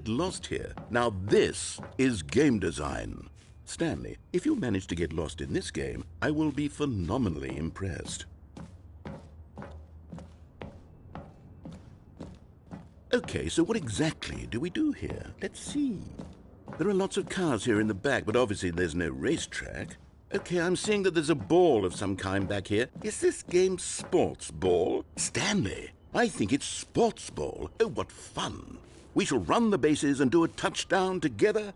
lost here. Now this is game design. Stanley, if you manage to get lost in this game, I will be phenomenally impressed. Okay, so what exactly do we do here? Let's see. There are lots of cars here in the back, but obviously there's no racetrack. Okay, I'm seeing that there's a ball of some kind back here. Is this game sports ball? Stanley, I think it's sports ball. Oh, what fun. We shall run the bases and do a touchdown together?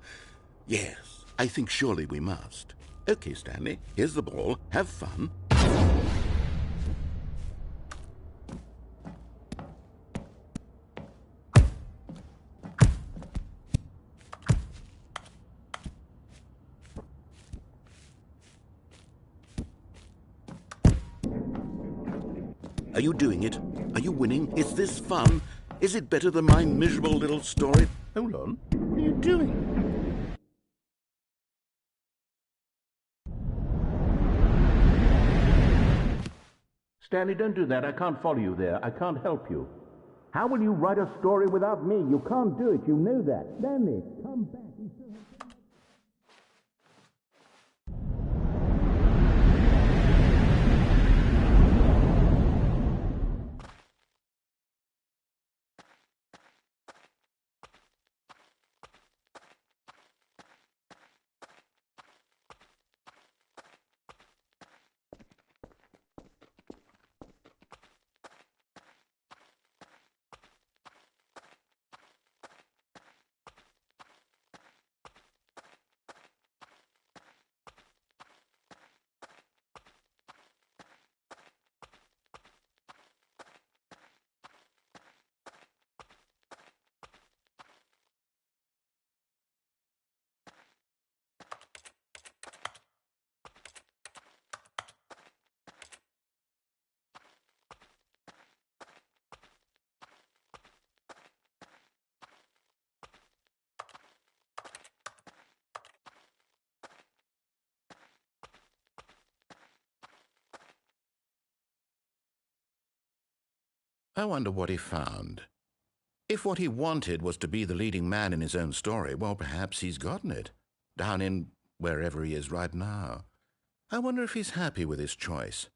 Yes, I think surely we must. Okay, Stanley, here's the ball. Have fun. Are you doing it? Are you winning? Is this fun? Is it better than my miserable little story? Hold on. What are you doing? Stanley, don't do that. I can't follow you there. I can't help you. How will you write a story without me? You can't do it. You know that. Stanley, come back. I wonder what he found. If what he wanted was to be the leading man in his own story, well, perhaps he's gotten it, down in wherever he is right now. I wonder if he's happy with his choice,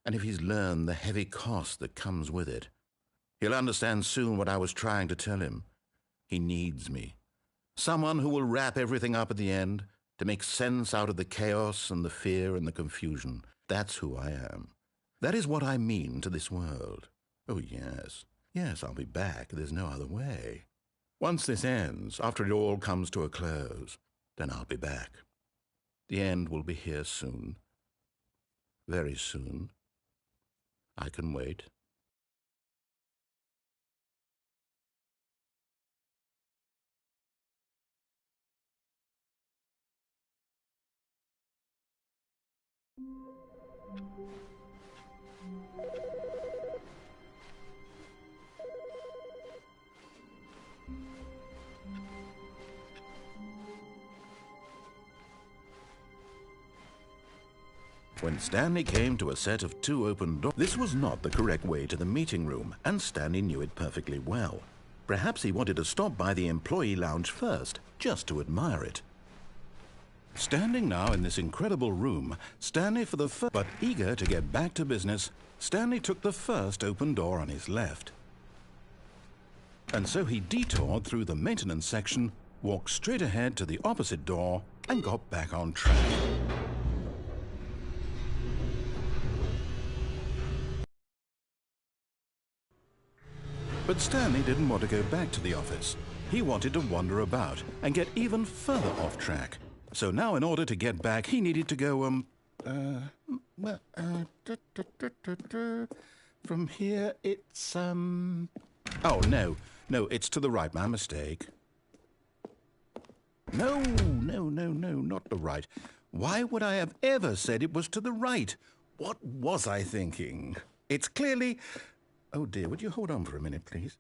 and if he's learned the heavy cost that comes with it. He'll understand soon what I was trying to tell him. He needs me. Someone who will wrap everything up at the end, to make sense out of the chaos and the fear and the confusion. That's who I am. That is what I mean to this world. Oh, yes. Yes, I'll be back. There's no other way. Once this ends, after it all comes to a close, then I'll be back. The end will be here soon. Very soon. I can wait. When Stanley came to a set of 2 open doors, this was not the correct way to the meeting room, and Stanley knew it perfectly well. Perhaps he wanted to stop by the employee lounge first, just to admire it. Standing now in this incredible room, Stanley but eager to get back to business, Stanley took the first open door on his left. And so he detoured through the maintenance section, walked straight ahead to the opposite door, and got back on track. But Stanley didn't want to go back to the office. He wanted to wander about and get even further off track. So now in order to get back, he needed to go, from here it's, oh, no, it's to the right, my mistake. No, not the right. Why would I have ever said it was to the right? What was I thinking? It's clearly... Oh, dear, would you hold on for a minute, please?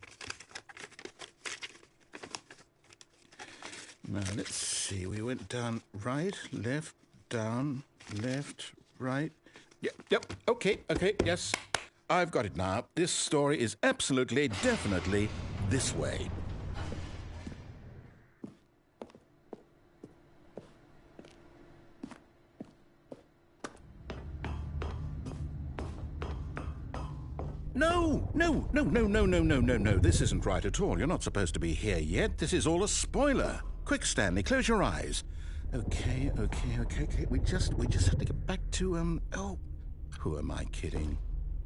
Now, let's see. We went down right, left, down, left, right. Yep, okay, yes. I've got it now. This story is absolutely, definitely this way. No, no, no, no, no, no, no, no, no. This isn't right at all. You're not supposed to be here yet. This is all a spoiler. Quick, Stanley, close your eyes. Okay. We just have to get back to, oh, who am I kidding?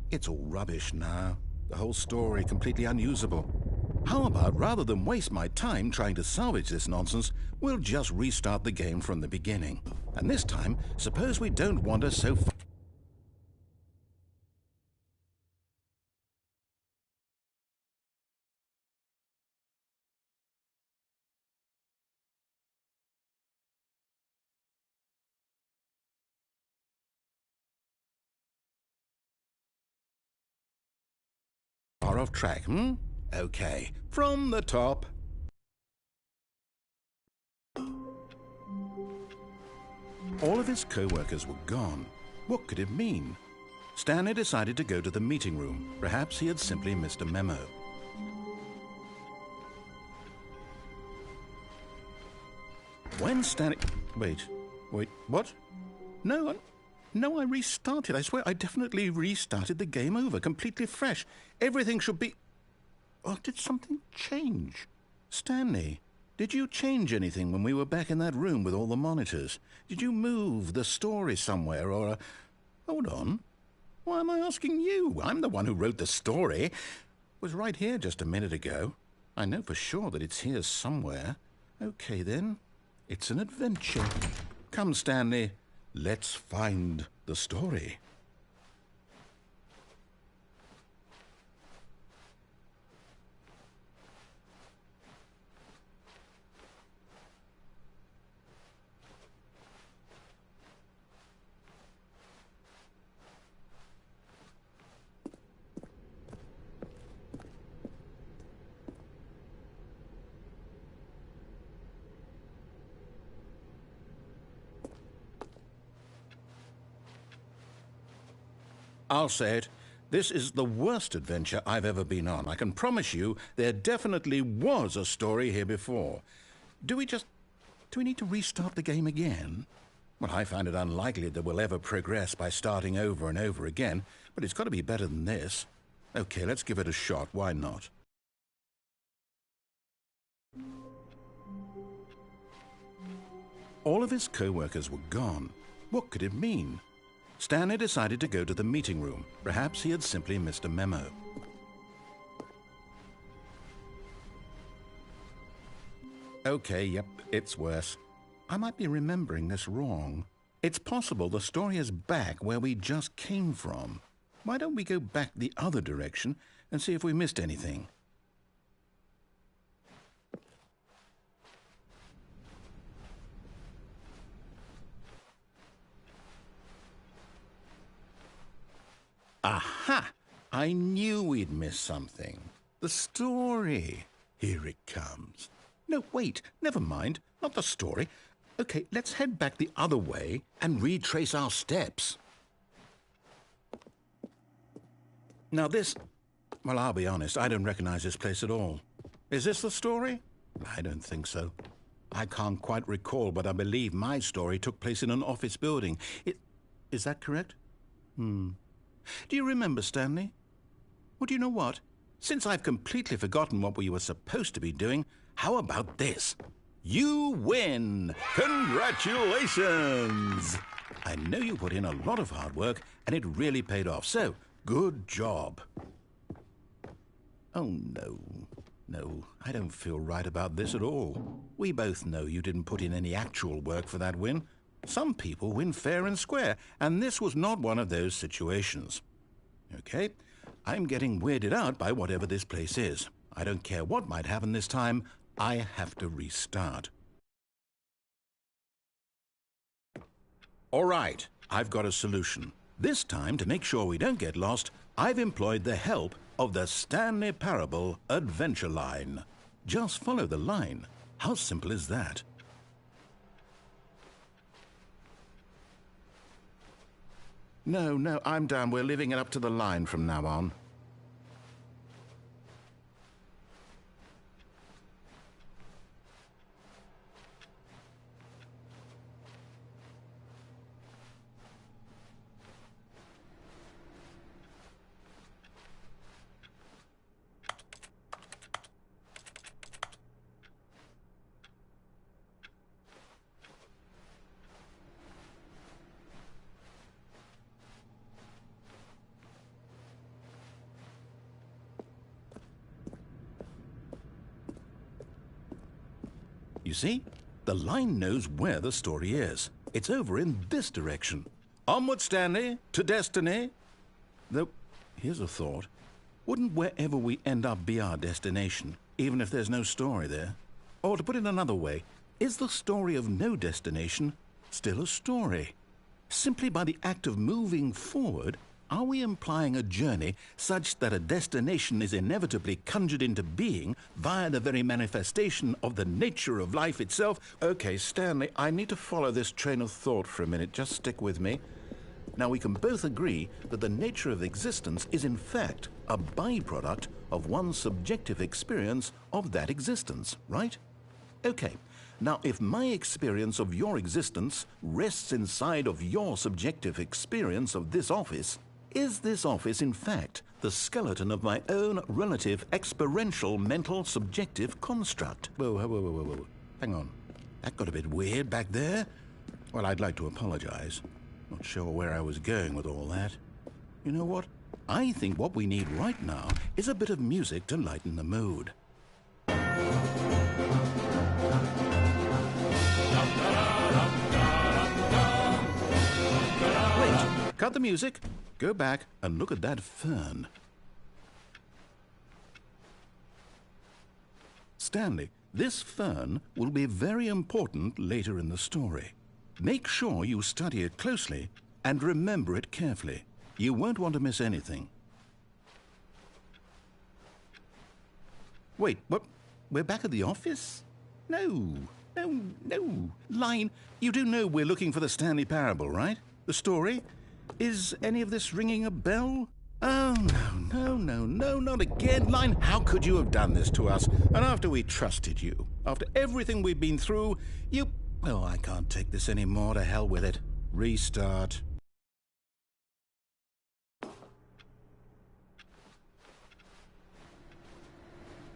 It's all rubbish now. The whole story completely unusable. How about, rather than waste my time trying to salvage this nonsense, we'll just restart the game from the beginning. And this time, suppose we don't wander so far off track, Okay, from the top. All of his co-workers were gone. What could it mean? Stanley decided to go to the meeting room. Perhaps he had simply missed a memo. When Stanley... Wait, what? No, I restarted. I swear, I definitely restarted the game over, completely fresh. Everything should be... Oh, did something change? Stanley, did you change anything when we were back in that room with all the monitors? Did you move the story somewhere or... Hold on. Why am I asking you? I'm the one who wrote the story. It was right here just a minute ago. I know for sure that it's here somewhere. Okay, then. It's an adventure. Come, Stanley. Let's find the story. I'll say it. This is the worst adventure I've ever been on. I can promise you there definitely was a story here before. Do we need to restart the game again? Well, I find it unlikely that we'll ever progress by starting over and over again, but it's got to be better than this. Okay, let's give it a shot. Why not? All of his co-workers were gone. What could it mean? Stanley decided to go to the meeting room. Perhaps he had simply missed a memo. Okay, yep, it's worse. I might be remembering this wrong. It's possible the story is back where we just came from. Why don't we go back the other direction and see if we missed anything? Aha! I knew we'd miss something. The story. Here it comes. No, wait, never mind. Not the story. Okay, let's head back the other way and retrace our steps. Now this... Well, I'll be honest, I don't recognize this place at all. Is this the story? I don't think so. I can't quite recall, but I believe my story took place in an office building. Is that correct? Do you remember, Stanley? Well, do you know what? Since I've completely forgotten what we were supposed to be doing, how about this? You win! Congratulations! I know you put in a lot of hard work, and it really paid off, so good job. Oh, no. No, I don't feel right about this at all. We both know you didn't put in any actual work for that win. Some people win fair and square, and this was not one of those situations. Okay, I'm getting weirded out by whatever this place is. I don't care what might happen this time. I have to restart. All right, I've got a solution. This time, to make sure we don't get lost, I've employed the help of the Stanley Parable Adventure Line. Just follow the line. How simple is that? No, I'm down. We're leaving it up to the line from now on. You see? The line knows where the story is. It's over in this direction. Onward, Stanley, to destiny. Though, here's a thought. Wouldn't wherever we end up be our destination, even if there's no story there? Or to put it another way, is the story of no destination still a story? Simply by the act of moving forward, are we implying a journey such that a destination is inevitably conjured into being via the very manifestation of the nature of life itself? Okay, Stanley, I need to follow this train of thought for a minute. Just stick with me. Now, we can both agree that the nature of existence is in fact a byproduct of one's subjective experience of that existence, right? Okay. Now, if my experience of your existence rests inside of your subjective experience of this office, is this office, in fact, the skeleton of my own relative experiential mental subjective construct? Whoa. Hang on. That got a bit weird back there. Well, I'd like to apologize. Not sure where I was going with all that. You know what? I think what we need right now is a bit of music to lighten the mood. Wait, cut the music. Go back and look at that fern. Stanley, this fern will be very important later in the story. Make sure you study it closely and remember it carefully. You won't want to miss anything. Wait, what? We're back at the office? No. Line, you do know we're looking for the Stanley Parable, right? The story? Is any of this ringing a bell? Oh, no, not again. Line, how could you have done this to us? And after we trusted you, after everything we've been through, you... Oh, I can't take this anymore. To hell with it. Restart.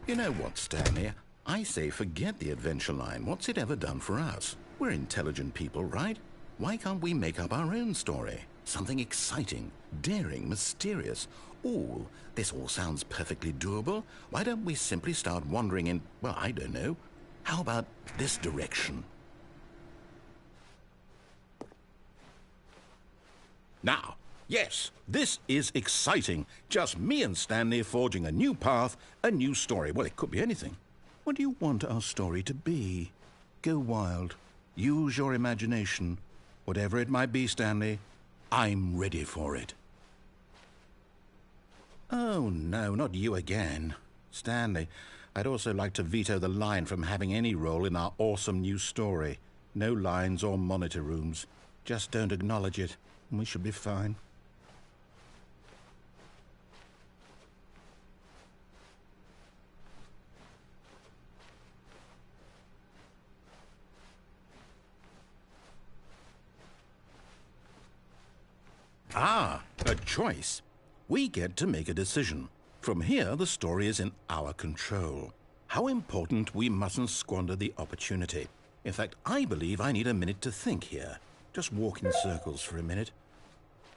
You know what, Stanley? I say forget the adventure line. What's it ever done for us? We're intelligent people, right? Why can't we make up our own story? Something exciting, daring, mysterious. Ooh, this all sounds perfectly doable. Why don't we simply start wandering in, well, I don't know. How about this direction? Now, yes, this is exciting. Just me and Stanley forging a new path, a new story. Well, it could be anything. What do you want our story to be? Go wild. Use your imagination. Whatever it might be, Stanley, I'm ready for it. Oh, no, not you again. Stanley, I'd also like to veto the line from having any role in our awesome new story. No lines or monitor rooms. Just don't acknowledge it. We should be fine. Ah, a choice. We get to make a decision. From here, the story is in our control. How important we mustn't squander the opportunity. In fact, I believe I need a minute to think here. Just walk in circles for a minute.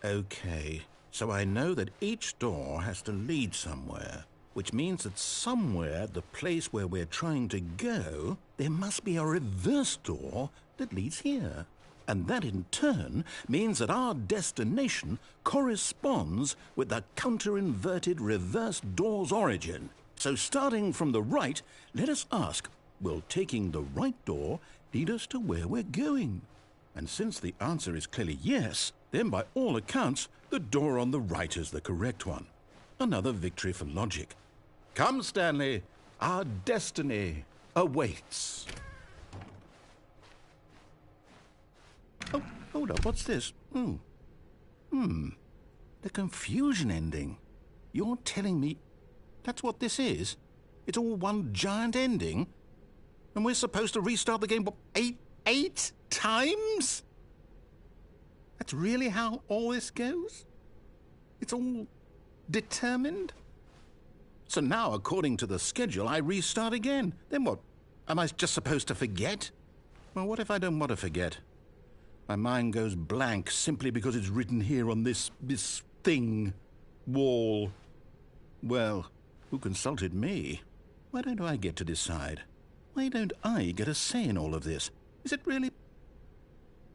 Okay, so I know that each door has to lead somewhere, which means that somewhere, the place where we're trying to go, there must be a reverse door that leads here. And that in turn means that our destination corresponds with the counter-inverted reverse door's origin. So starting from the right, let us ask, will taking the right door lead us to where we're going? And since the answer is clearly yes, then by all accounts, the door on the right is the correct one. Another victory for logic. Come, Stanley, our destiny awaits. Oh, hold up, what's this? The confusion ending. You're telling me that's what this is? It's all one giant ending? And we're supposed to restart the game, what, eight times? That's really how all this goes? It's all determined? So now, according to the schedule, I restart again. Then what? Am I just supposed to forget? Well, what if I don't want to forget? My mind goes blank simply because it's written here on this thing, wall. Well, who consulted me? Why don't I get to decide? Why don't I get a say in all of this? Is it really...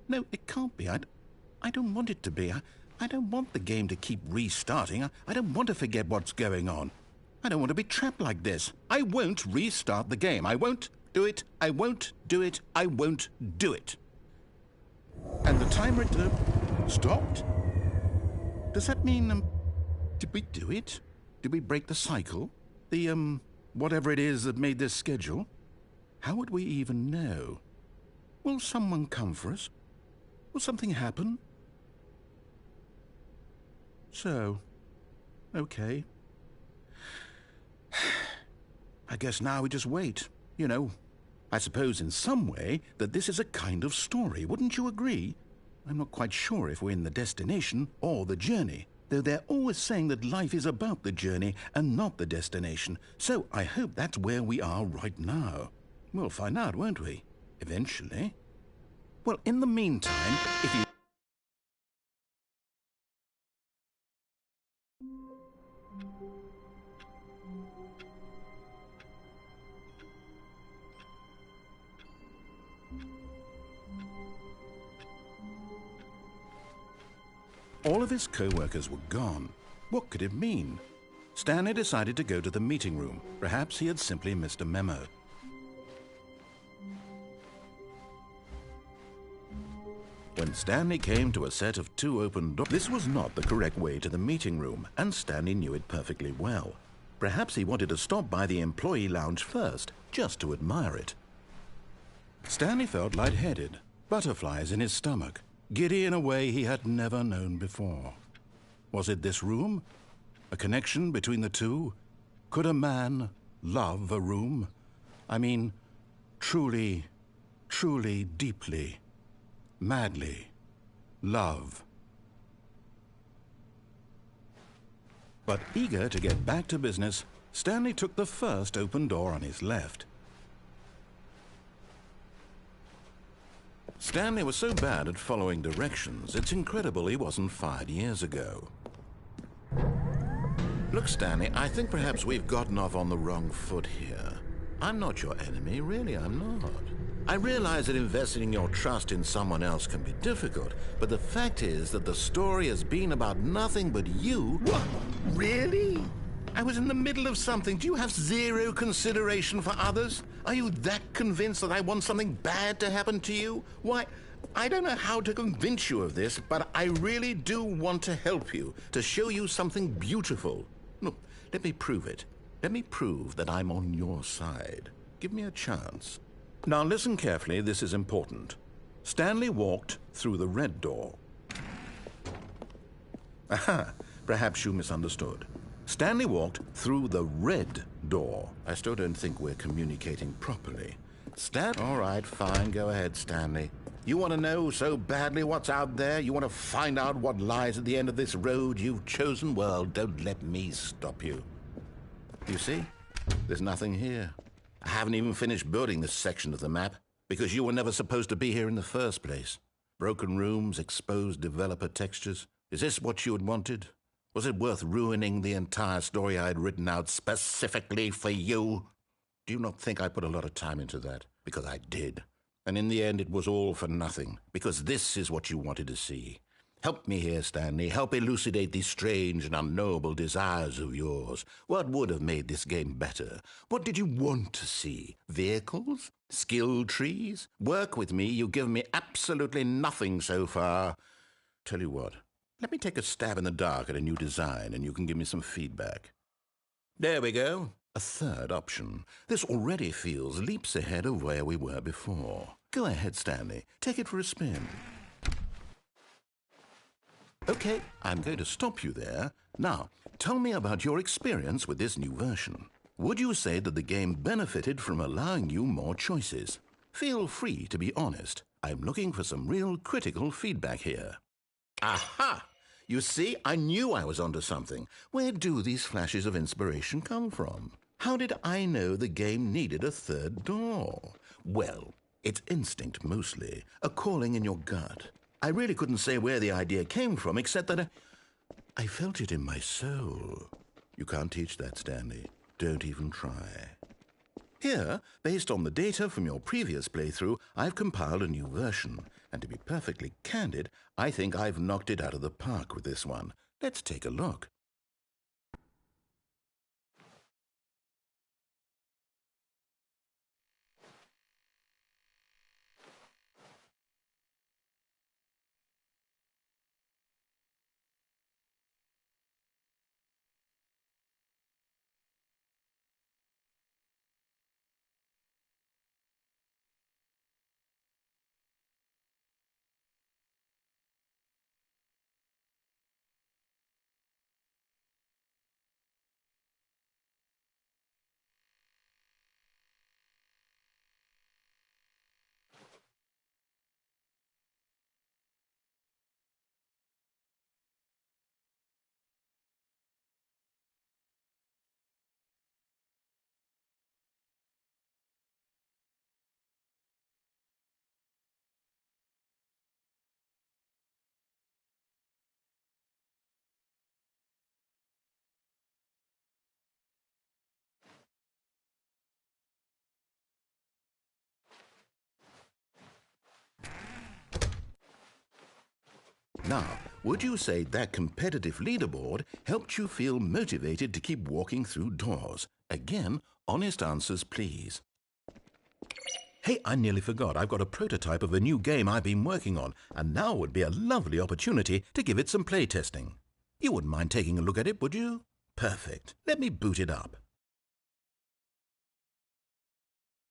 No, it can't be. I don't want it to be. I don't want the game to keep restarting. I don't want to forget what's going on. I don't want to be trapped like this. I won't restart the game. I won't do it. I won't do it. I won't do it. And the timer stopped? Does that mean, did we do it? Did we break the cycle? The, whatever it is that made this schedule? How would we even know? Will someone come for us? Will something happen? So, okay. I guess now we just wait, you know. I suppose in some way that this is a kind of story, wouldn't you agree? I'm not quite sure if we're in the destination or the journey, though they're always saying that life is about the journey and not the destination, so I hope that's where we are right now. We'll find out, won't we? Eventually. Well, in the meantime, if you... All of his co-workers were gone. What could it mean? Stanley decided to go to the meeting room. Perhaps he had simply missed a memo. When Stanley came to a set of 2 open doors, this was not the correct way to the meeting room, and Stanley knew it perfectly well. Perhaps he wanted to stop by the employee lounge first, just to admire it. Stanley felt lightheaded, butterflies in his stomach, giddy in a way he had never known before. Was it this room? A connection between the two? Could a man love a room? I mean, truly, truly, deeply, madly love. But eager to get back to business, Stanley took the first open door on his left. Stanley was so bad at following directions, it's incredible he wasn't fired years ago. Look, Stanley, I think perhaps we've gotten off on the wrong foot here. I'm not your enemy, really, I'm not. I realize that investing your trust in someone else can be difficult, but the fact is that the story has been about nothing but you. What? Really? I was in the middle of something. Do you have zero consideration for others? Are you that convinced that I want something bad to happen to you? Why, I don't know how to convince you of this, but I really do want to help you, to show you something beautiful. Look, let me prove it. Let me prove that I'm on your side. Give me a chance. Now listen carefully, this is important. Stanley walked through the red door. Aha, perhaps you misunderstood. Stanley walked through the red door. I still don't think we're communicating properly. All right, fine, go ahead, Stanley. You want to know so badly what's out there? You want to find out what lies at the end of this road you've chosen? Well, don't let me stop you. You see, there's nothing here. I haven't even finished building this section of the map, because you were never supposed to be here in the first place. Broken rooms, exposed developer textures. Is this what you had wanted? Was it worth ruining the entire story I had written out specifically for you? Do you not think I put a lot of time into that? Because I did. And in the end, it was all for nothing, because this is what you wanted to see. Help me here, Stanley. Help elucidate these strange and unknowable desires of yours. What would have made this game better? What did you want to see? Vehicles? Skill trees? Work with me. You've given me absolutely nothing so far. Tell you what. Let me take a stab in the dark at a new design, and you can give me some feedback. There we go. A third option. This already feels leaps ahead of where we were before. Go ahead, Stanley. Take it for a spin. Okay, I'm going to stop you there. Now, tell me about your experience with this new version. Would you say that the game benefited from allowing you more choices? Feel free to be honest. I'm looking for some real critical feedback here. Aha! You see, I knew I was onto something. Where do these flashes of inspiration come from? How did I know the game needed a third door? Well, it's instinct mostly, a calling in your gut. I really couldn't say where the idea came from, except that I felt it in my soul. You can't teach that, Stanley. Don't even try. Here, based on the data from your previous playthrough, I've compiled a new version. And to be perfectly candid, I think I've knocked it out of the park with this one. Let's take a look. Now, would you say that competitive leaderboard helped you feel motivated to keep walking through doors? Again, honest answers, please. Hey, I nearly forgot. I've got a prototype of a new game I've been working on, and now would be a lovely opportunity to give it some playtesting. You wouldn't mind taking a look at it, would you? Perfect. Let me boot it up.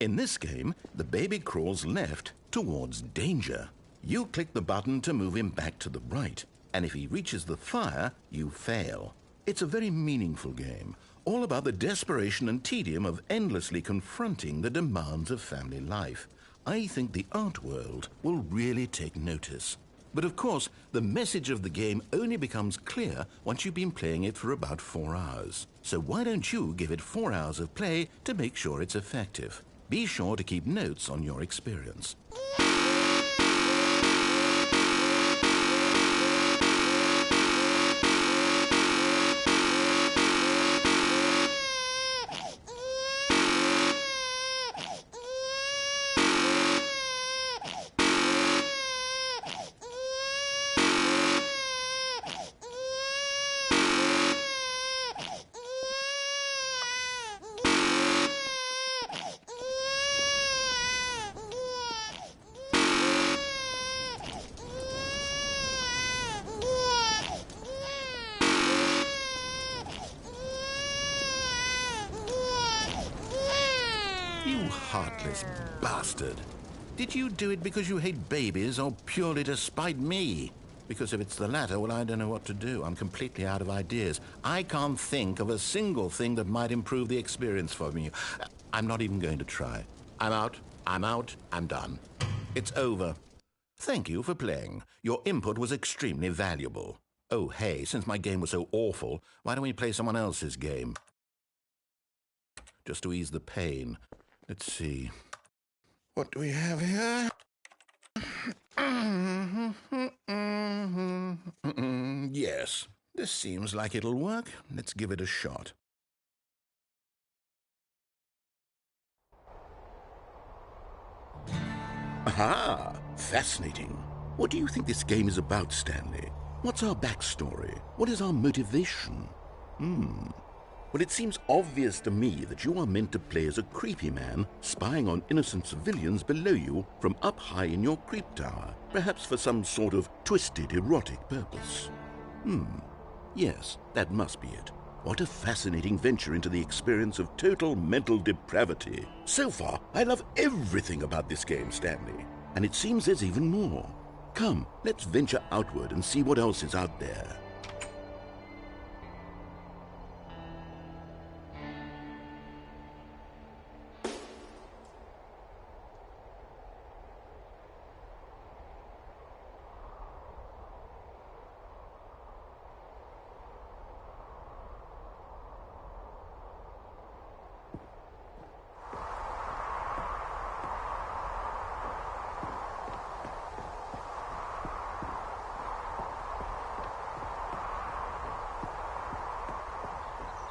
In this game, the baby crawls left towards danger. You click the button to move him back to the right, and if he reaches the fire, you fail. It's a very meaningful game, all about the desperation and tedium of endlessly confronting the demands of family life. I think the art world will really take notice. But of course, the message of the game only becomes clear once you've been playing it for about 4 hours. So why don't you give it 4 hours of play to make sure it's effective? Be sure to keep notes on your experience. You heartless bastard. Did you do it because you hate babies or purely to spite me? Because if it's the latter, well, I don't know what to do. I'm completely out of ideas. I can't think of a single thing that might improve the experience for me. I'm not even going to try. I'm out, I'm done. It's over. Thank you for playing. Your input was extremely valuable. Oh, hey, since my game was so awful, why don't we play someone else's game? Just to ease the pain. Let's see. What do we have here? Yes, this seems like it'll work. Let's give it a shot. Aha! Fascinating. What do you think this game is about, Stanley? What's our backstory? What is our motivation? Well, it seems obvious to me that you are meant to play as a creepy man spying on innocent civilians below you from up high in your creep tower, perhaps for some sort of twisted erotic purpose. Yes, that must be it. What a fascinating venture into the experience of total mental depravity. So far, I love everything about this game, Stanley. And it seems there's even more. Come, let's venture outward and see what else is out there.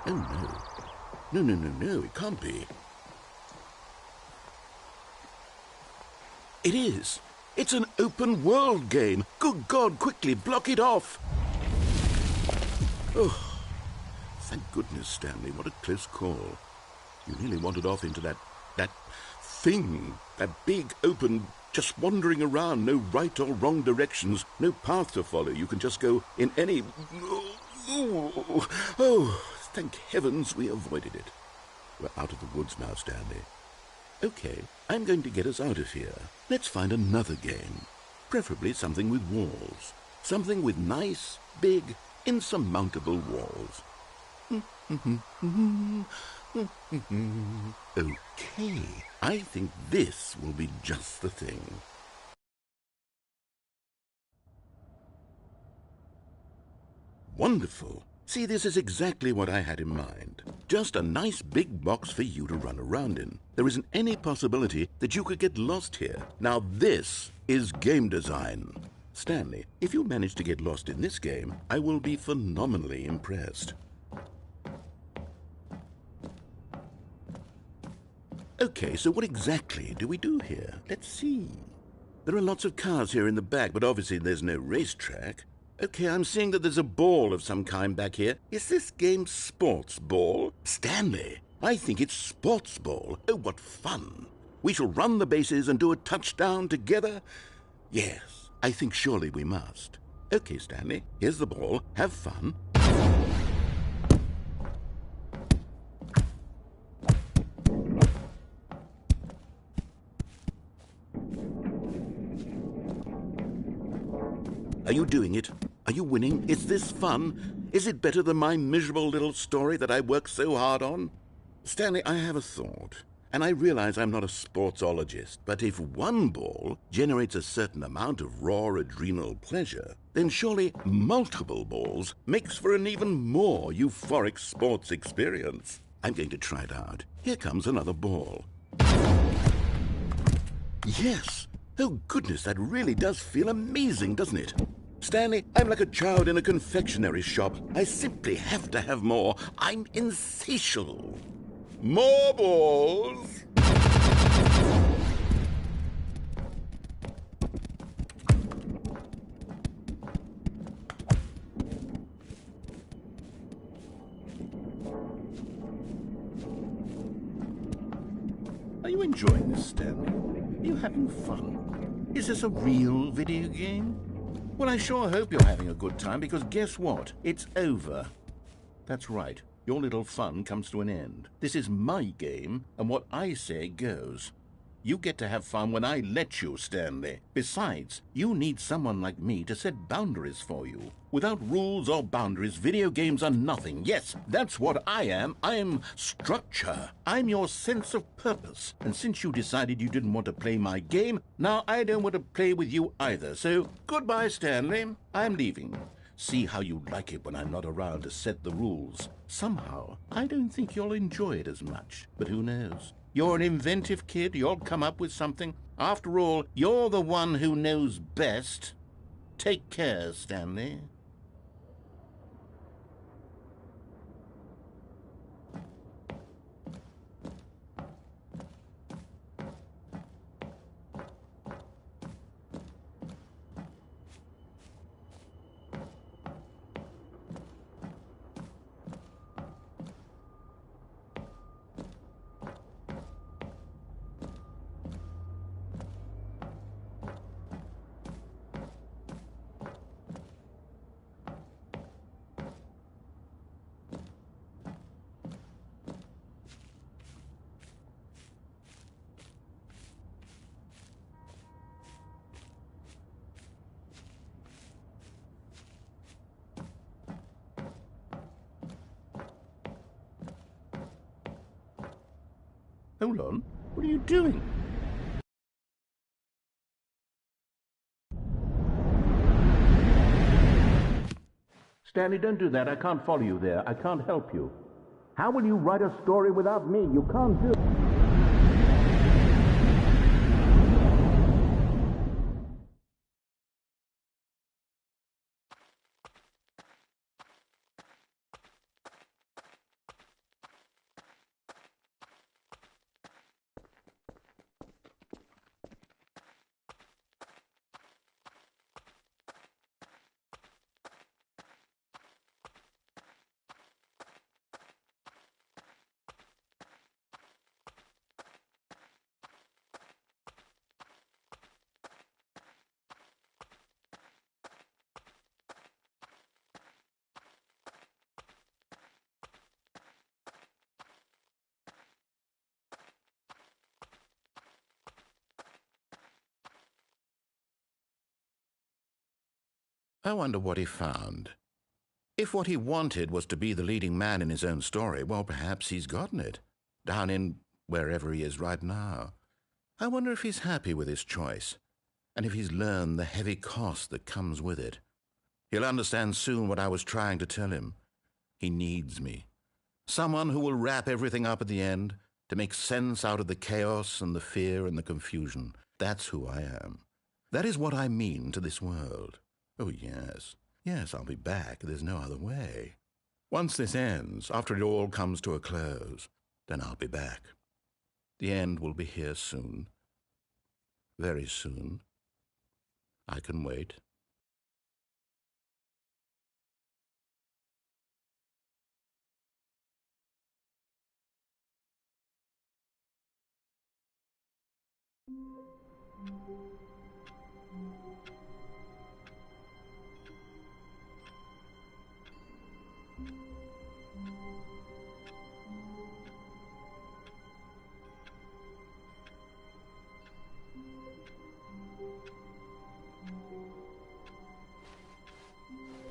Oh, no. No, it can't be. It is. It's an open world game. Good God, quickly block it off. Oh, thank goodness, Stanley. What a close call. You nearly wandered off into that thing. That big, open, just wandering around. No right or wrong directions. No path to follow. You can just go in any... Oh, thank heavens we avoided it. We're out of the woods now, Stanley. Okay, I'm going to get us out of here. Let's find another game. Preferably something with walls. Something with nice, big, insurmountable walls. Okay, I think this will be just the thing. Wonderful. See, this is exactly what I had in mind. Just a nice big box for you to run around in. There isn't any possibility that you could get lost here. Now this is game design. Stanley, if you manage to get lost in this game, I will be phenomenally impressed. Okay, so what exactly do we do here? Let's see. There are lots of cars here in the back, but obviously there's no racetrack. Okay, I'm seeing that there's a ball of some kind back here. Is this game sports ball? Stanley, I think it's sports ball. Oh, what fun. We shall run the bases and do a touchdown together? Yes, I think surely we must. Okay, Stanley, here's the ball. Have fun. Are you doing it? Are you winning? Is this fun? Is it better than my miserable little story that I worked so hard on? Stanley, I have a thought, and I realize I'm not a sportsologist, but if one ball generates a certain amount of raw adrenal pleasure, then surely multiple balls makes for an even more euphoric sports experience. I'm going to try it out. Here comes another ball. Yes! Oh, goodness, that really does feel amazing, doesn't it? Stanley, I'm like a child in a confectionery shop. I simply have to have more. I'm insatiable. More balls! Are you enjoying this, Stanley? Are you having fun? Is this a real video game? Well, I sure hope you're having a good time, because guess what? It's over. That's right. Your little fun comes to an end. This is my game, and what I say goes. You get to have fun when I let you, Stanley. Besides, you need someone like me to set boundaries for you. Without rules or boundaries, video games are nothing. Yes, that's what I am. I'm structure. I'm your sense of purpose. And since you decided you didn't want to play my game, now I don't want to play with you either. So, goodbye, Stanley. I'm leaving. See how you like it when I'm not around to set the rules. Somehow, I don't think you'll enjoy it as much. But who knows? You're an inventive kid. You'll come up with something. After all, you're the one who knows best. Take care, Stanley. Hold on. What are you doing? Stanley, don't do that. I can't follow you there. I can't help you. How will you write a story without me? You can't do it. I wonder what he found. If what he wanted was to be the leading man in his own story, well, perhaps he's gotten it, down in wherever he is right now. I wonder if he's happy with his choice, and if he's learned the heavy cost that comes with it. He'll understand soon what I was trying to tell him. He needs me. Someone who will wrap everything up at the end, to make sense out of the chaos and the fear and the confusion. That's who I am. That is what I mean to this world. Oh, yes. Yes, I'll be back. There's no other way. Once this ends, after it all comes to a close, then I'll be back. The end will be here soon. Very soon. I can wait.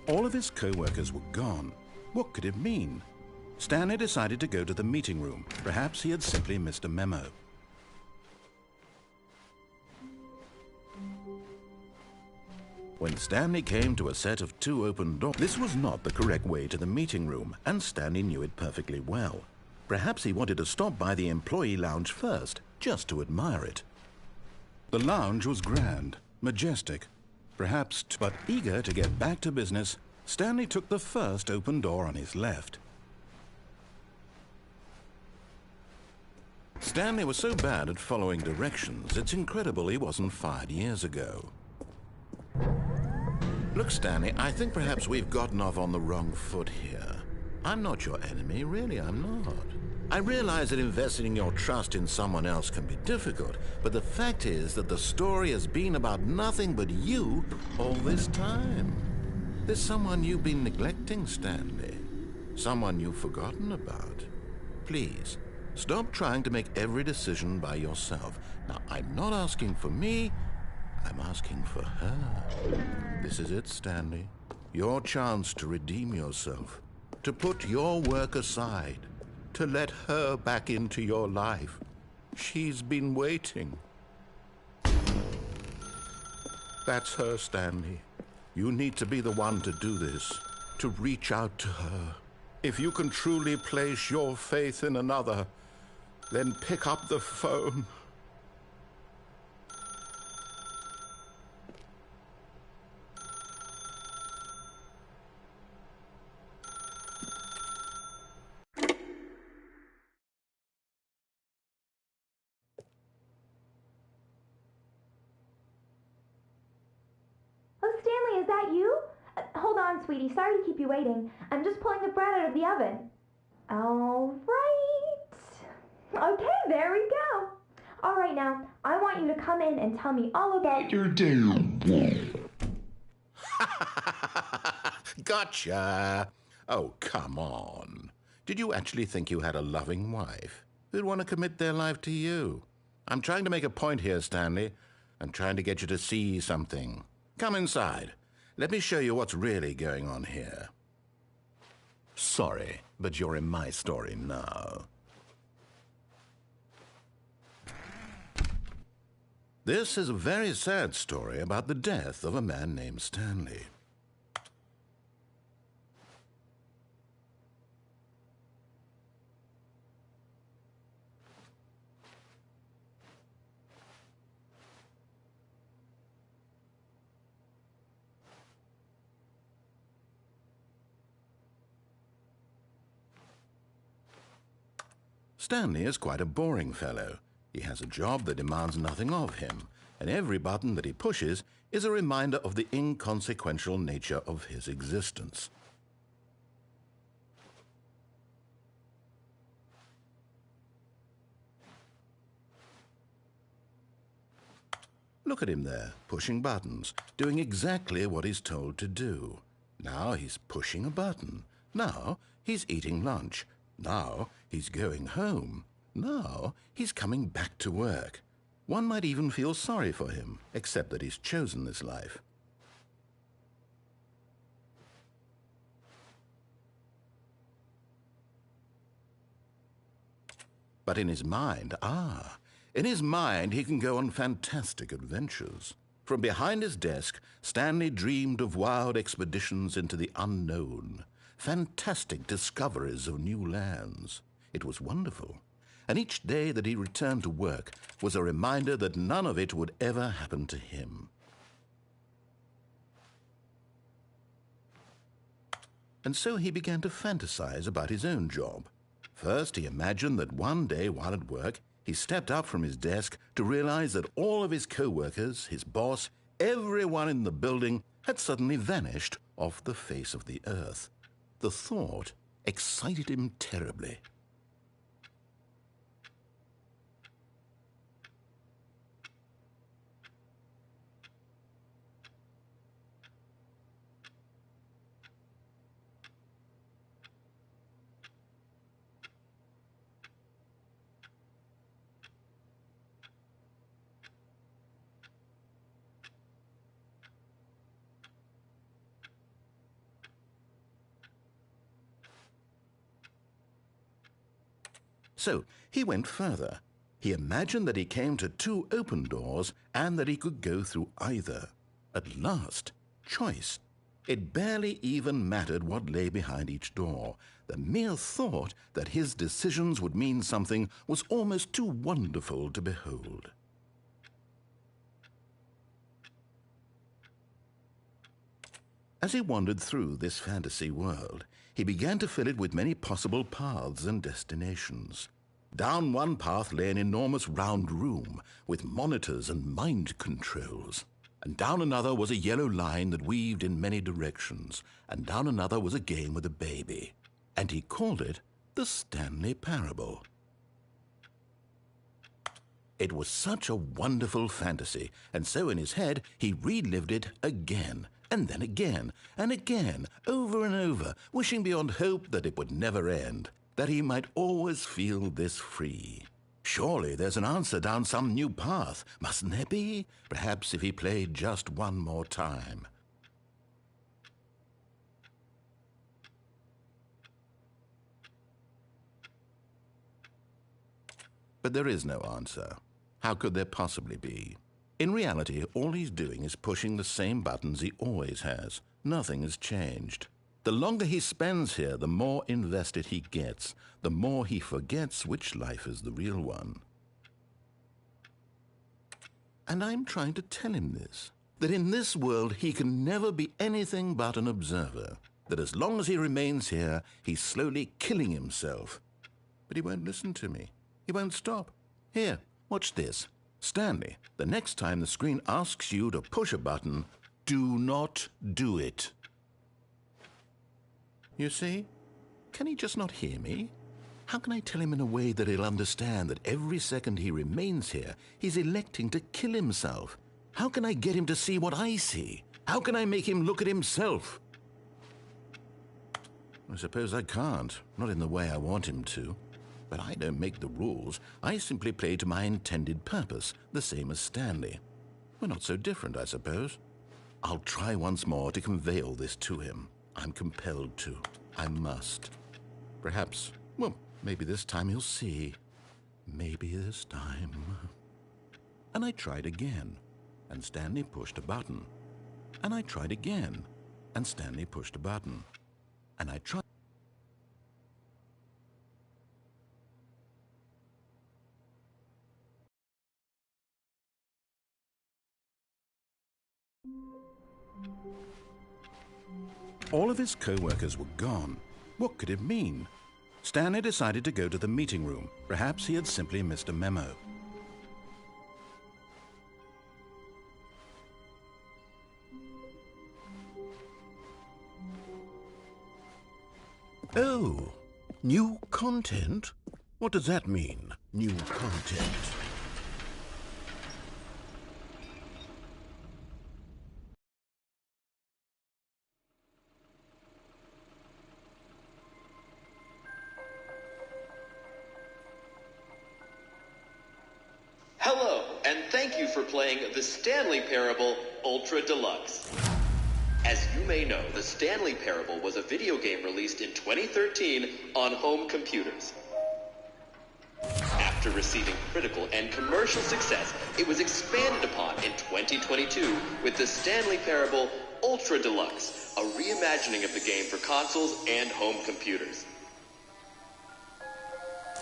All of his co-workers were gone. What could it mean? Stanley decided to go to the meeting room. Perhaps he had simply missed a memo. When Stanley came to a set of 2 open doors, this was not the correct way to the meeting room, and Stanley knew it perfectly well. Perhaps he wanted to stop by the employee lounge first, just to admire it. The lounge was grand, majestic, but eager to get back to business, Stanley took the first open door on his left. Stanley was so bad at following directions, it's incredible he wasn't fired years ago. Look, Stanley, I think perhaps we've gotten off on the wrong foot here. I'm not your enemy, really, I'm not. I realize that investing your trust in someone else can be difficult, but the fact is that the story has been about nothing but you all this time. There's someone you've been neglecting, Stanley. Someone you've forgotten about. Please, stop trying to make every decision by yourself. Now, I'm not asking for me, I'm asking for her. This is it, Stanley. Your chance to redeem yourself, to put your work aside, to let her back into your life. She's been waiting. That's her, Stanley. You need to be the one to do this, to reach out to her. If you can truly place your faith in another, then pick up the phone. Is that you? Hold on, sweetie. Sorry to keep you waiting. I'm just pulling the bread out of the oven. All right. Okay, there we go. All right, now, I want you to come in and tell me all about your day. Gotcha. Oh, come on. Did you actually think you had a loving wife who'd want to commit their life to you? I'm trying to make a point here, Stanley. I'm trying to get you to see something. Come inside. Let me show you what's really going on here. Sorry, but you're in my story now. This is a very sad story about the death of a man named Stanley. Stanley is quite a boring fellow. He has a job that demands nothing of him, and every button that he pushes is a reminder of the inconsequential nature of his existence. Look at him there, pushing buttons, doing exactly what he's told to do. Now he's pushing a button. Now he's eating lunch. Now he's going home. Now he's coming back to work. One might even feel sorry for him, except that he's chosen this life. But in his mind, in his mind he can go on fantastic adventures. From behind his desk, Stanley dreamed of wild expeditions into the unknown, fantastic discoveries of new lands. It was wonderful, and each day that he returned to work was a reminder that none of it would ever happen to him. And so he began to fantasize about his own job. First, he imagined that one day while at work, he stepped up from his desk to realize that all of his co-workers, his boss, everyone in the building had suddenly vanished off the face of the earth. The thought excited him terribly. So he went further. He imagined that he came to 2 open doors and that he could go through either. At last, choice. It barely even mattered what lay behind each door. The mere thought that his decisions would mean something was almost too wonderful to behold. As he wandered through this fantasy world, he began to fill it with many possible paths and destinations. Down one path lay an enormous round room with monitors and mind controls. And down another was a yellow line that weaved in many directions. And down another was a game with a baby. And he called it the Stanley Parable. It was such a wonderful fantasy, and so in his head he relived it again, and then again, and again, over and over, wishing beyond hope that it would never end, that he might always feel this free. Surely there's an answer down some new path, mustn't there be? Perhaps if he played just one more time. But there is no answer. How could there possibly be? In reality, all he's doing is pushing the same buttons he always has. Nothing has changed. The longer he spends here, the more invested he gets, the more he forgets which life is the real one. And I'm trying to tell him this, that in this world he can never be anything but an observer, that as long as he remains here, he's slowly killing himself. But he won't listen to me. He won't stop. Here, watch this. Stanley, the next time the screen asks you to push a button, do not do it. You see? Can he just not hear me? How can I tell him in a way that he'll understand that every second he remains here, he's electing to kill himself? How can I get him to see what I see? How can I make him look at himself? I suppose I can't, not in the way I want him to. But I don't make the rules. I simply play to my intended purpose, the same as Stanley. We're not so different, I suppose. I'll try once more to convey all this to him. I'm compelled to. I must. Perhaps, well, maybe this time he'll see. Maybe this time. And I tried again, and Stanley pushed a button. And I tried again, and Stanley pushed a button. And I tried. All of his co-workers were gone. What could it mean? Stanley decided to go to the meeting room. Perhaps he had simply missed a memo. Oh, new content? What does that mean, new content? Hello, and thank you for playing the Stanley Parable Ultra Deluxe. As you may know, the Stanley Parable was a video game released in 2013 on home computers. After receiving critical and commercial success, it was expanded upon in 2022 with the Stanley Parable Ultra Deluxe, a reimagining of the game for consoles and home computers.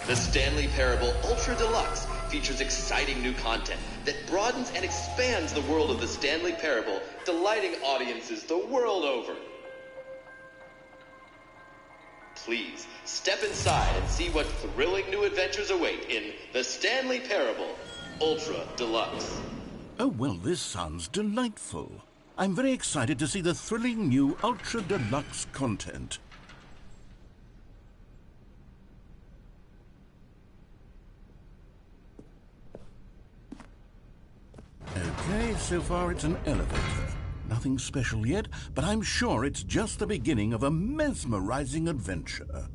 The Stanley Parable Ultra Deluxe features exciting new content that broadens and expands the world of the Stanley Parable, delighting audiences the world over. Please step inside and see what thrilling new adventures await in the Stanley Parable Ultra Deluxe. Oh, well, this sounds delightful. I'm very excited to see the thrilling new Ultra Deluxe content. Okay, so far it's an elevator. Nothing special yet, but I'm sure it's just the beginning of a mesmerizing adventure.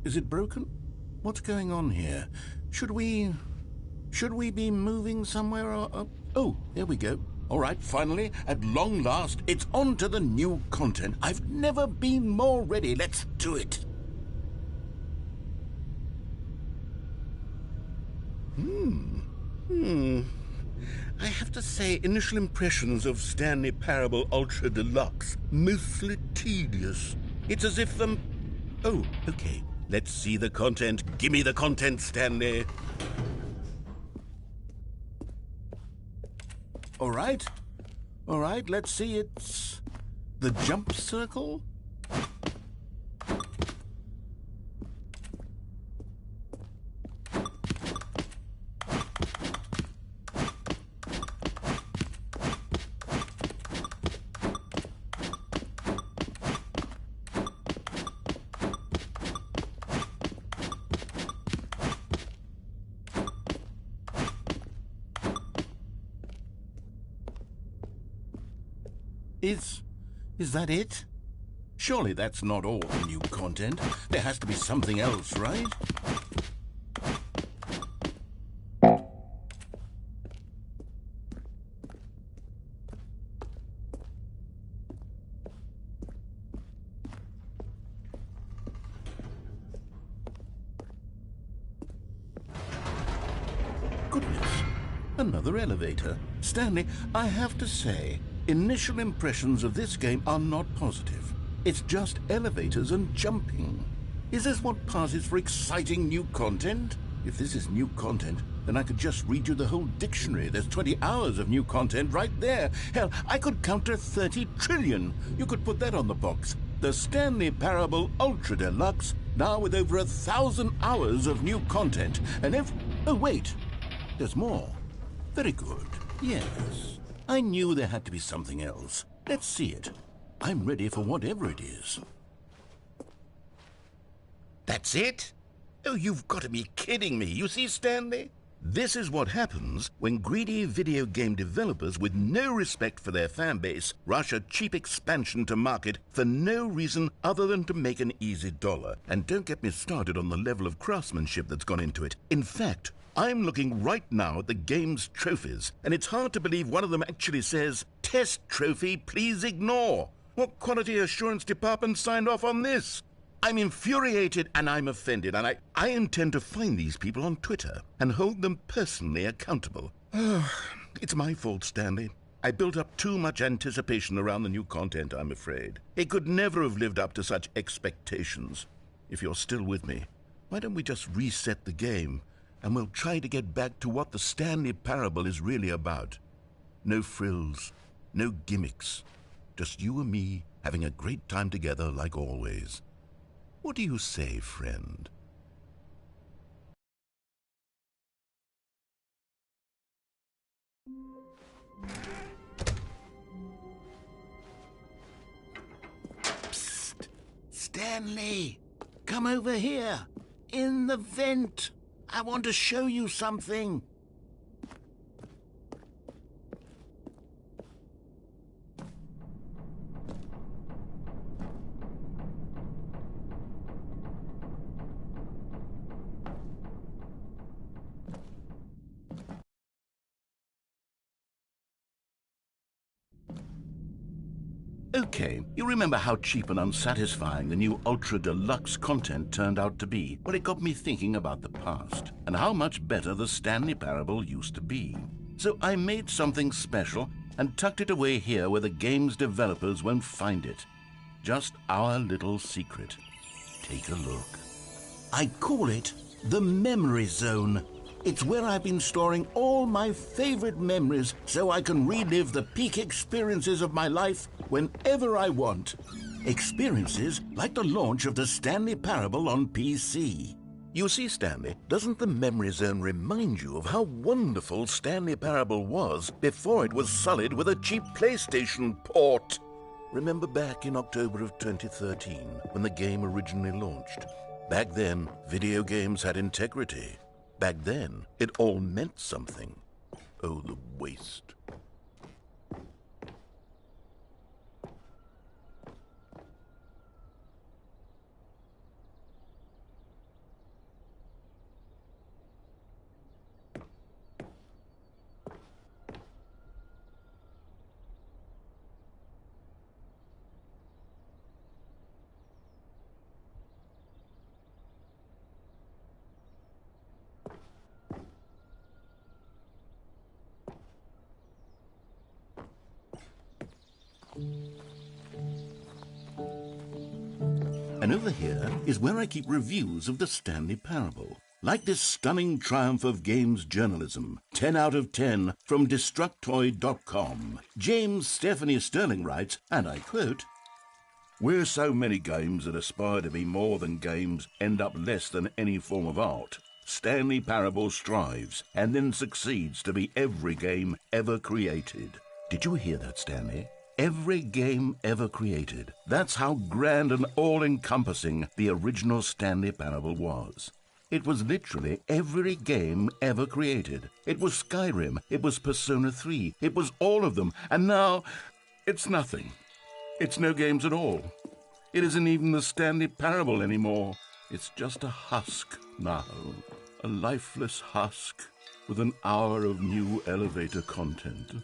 Is it broken? What's going on here? Should we be moving somewhere or... Oh, here we go. All right, finally, at long last, it's on to the new content. I've never been more ready. Let's do it. I have to say, initial impressions of Stanley Parable Ultra Deluxe, mostly tedious. It's as if, Oh, okay. Let's see the content. Gimme the content, Stanley. All right, let's see. It's the jump circle. Is that it? Surely that's not all the new content. There has to be something else, right? Goodness, another elevator. Stanley, I have to say, initial impressions of this game are not positive. It's just elevators and jumping. Is this what passes for exciting new content? If this is new content, then I could just read you the whole dictionary. There's 20 hours of new content right there. Hell, I could count to 30 trillion. You could put that on the box. The Stanley Parable Ultra Deluxe, now with over 1,000 hours of new content. And if... Oh, wait. There's more. Very good. Yes. I knew there had to be something else. Let's see it. I'm ready for whatever it is. That's it? Oh, you've got to be kidding me. You see, Stanley? This is what happens when greedy video game developers with no respect for their fan base rush a cheap expansion to market for no reason other than to make an easy dollar. And don't get me started on the level of craftsmanship that's gone into it. In fact, I'm looking right now at the game's trophies, and it's hard to believe one of them actually says, "Test trophy, please ignore." What quality assurance department signed off on this? I'm infuriated and I'm offended, and I intend to find these people on Twitter and hold them personally accountable. It's my fault, Stanley. I built up too much anticipation around the new content, I'm afraid. It could never have lived up to such expectations. If you're still with me, why don't we just reset the game? And we'll try to get back to what the Stanley Parable is really about. No frills, no gimmicks. Just you and me having a great time together like always. What do you say, friend? Psst! Stanley! Come over here! In the vent! I want to show you something. Okay, you remember how cheap and unsatisfying the new Ultra Deluxe content turned out to be? Well, it got me thinking about the past and how much better the Stanley Parable used to be. So I made something special and tucked it away here where the game's developers won't find it. Just our little secret. Take a look. I call it the Memory Zone. It's where I've been storing all my favorite memories so I can relive the peak experiences of my life whenever I want. Experiences like the launch of the Stanley Parable on PC. You see, Stanley, doesn't the Memory Zone remind you of how wonderful Stanley Parable was before it was sullied with a cheap PlayStation port? Remember back in October of 2013 when the game originally launched? Back then, video games had integrity. Back then, it all meant something. Oh, the waste. And over here is where I keep reviews of the Stanley Parable. Like this stunning triumph of games journalism, 10 out of 10 from Destructoid.com. James Stephanie Sterling writes, and I quote, "Where so many games that aspire to be more than games end up less than any form of art, Stanley Parable strives and then succeeds to be every game ever created." Did you hear that, Stanley? Every game ever created. That's how grand and all-encompassing the original Stanley Parable was. It was literally every game ever created. It was Skyrim, it was Persona 3, it was all of them, and now it's nothing. It's no games at all. It isn't even the Stanley Parable anymore. It's just a husk now, a lifeless husk with an hour of new elevator content.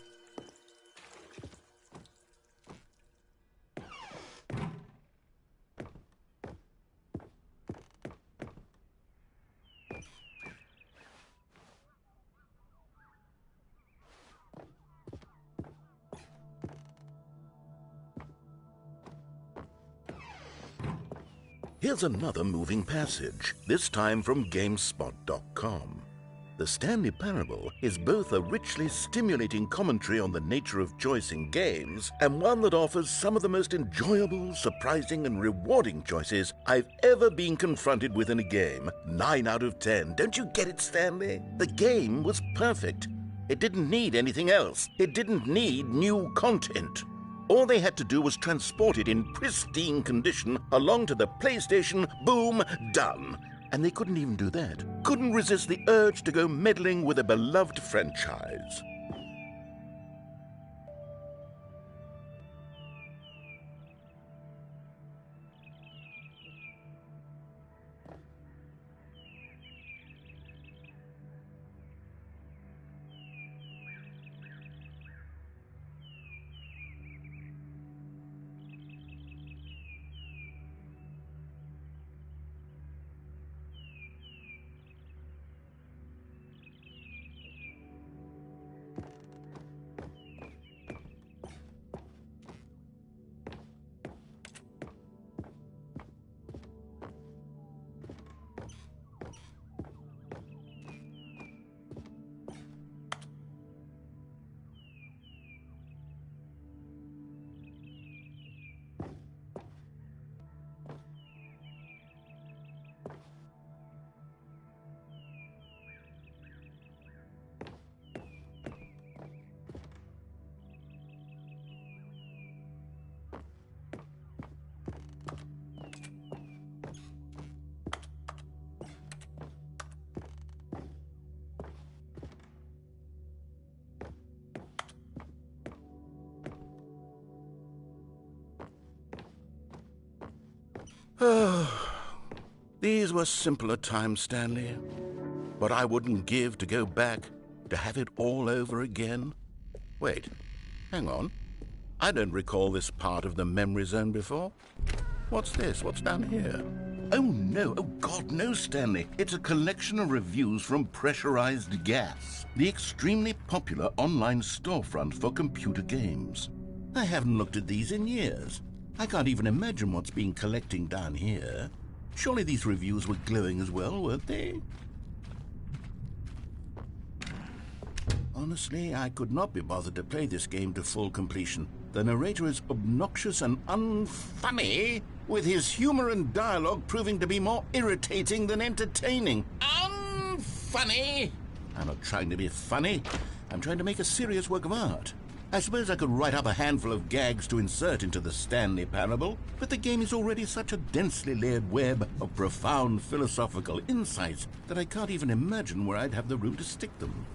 Here's another moving passage, this time from GameSpot.com. The Stanley Parable is both a richly stimulating commentary on the nature of choice in games and one that offers some of the most enjoyable, surprising, and rewarding choices I've ever been confronted with in a game. 9 out of 10. Don't you get it, Stanley? The game was perfect. It didn't need anything else. It didn't need new content. All they had to do was transport it in pristine condition along to the PlayStation, boom, done. And they couldn't even do that. Couldn't resist the urge to go meddling with a beloved franchise. These were simpler times, Stanley. What I wouldn't give to go back, to have it all over again. Wait, hang on. I don't recall this part of the memory zone before. What's this? What's down here? Oh, no. Oh, God, no, Stanley. It's a collection of reviews from Pressurized Gas, the extremely popular online storefront for computer games. I haven't looked at these in years. I can't even imagine what's been collecting down here. Surely these reviews were glowing as well, weren't they? Honestly, I could not be bothered to play this game to full completion. The narrator is obnoxious and unfunny, with his humor and dialogue proving to be more irritating than entertaining. Unfunny! I'm not trying to be funny. I'm trying to make a serious work of art. I suppose I could write up a handful of gags to insert into the Stanley Parable, but the game is already such a densely layered web of profound philosophical insights that I can't even imagine where I'd have the room to stick them.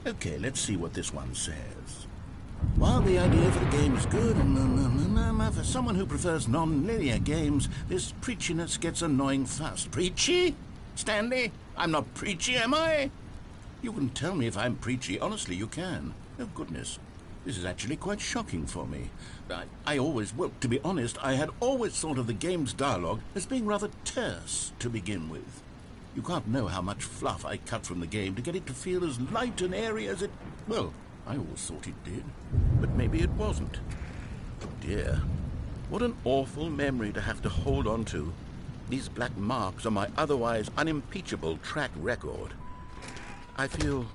Okay, let's see what this one says. While the idea for the game is good, for someone who prefers non-linear games, this preachiness gets annoying fast. Preachy? Stanley? I'm not preachy, am I? You can tell me if I'm preachy. Honestly, you can. Oh, goodness. This is actually quite shocking for me. Well, to be honest, I had always thought of the game's dialogue as being rather terse to begin with. You can't know how much fluff I cut from the game to get it to feel as light and airy as it... Well, I always thought it did. But maybe it wasn't. Oh, dear. What an awful memory to have to hold on to. These black marks on my otherwise unimpeachable track record. I feel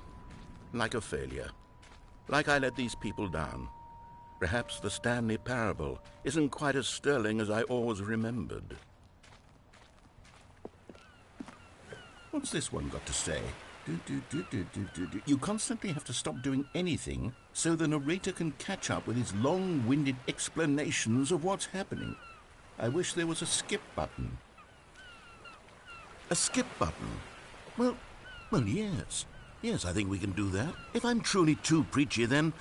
like a failure. Like I let these people down. Perhaps the Stanley Parable isn't quite as sterling as I always remembered. What's this one got to say? You constantly have to stop doing anything so the narrator can catch up with his long-winded explanations of what's happening. I wish there was a skip button. A skip button? Well, yes. Yes, I think we can do that. If I'm truly too preachy, then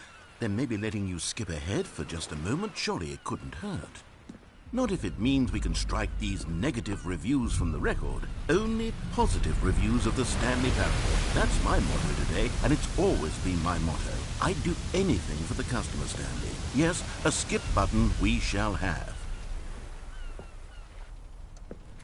maybe letting you skip ahead for just a moment, surely it couldn't hurt. Not if it means we can strike these negative reviews from the record. Only positive reviews of the Stanley Parable. That's my motto today, and it's always been my motto. I'd do anything for the customer, Stanley. Yes, a skip button we shall have.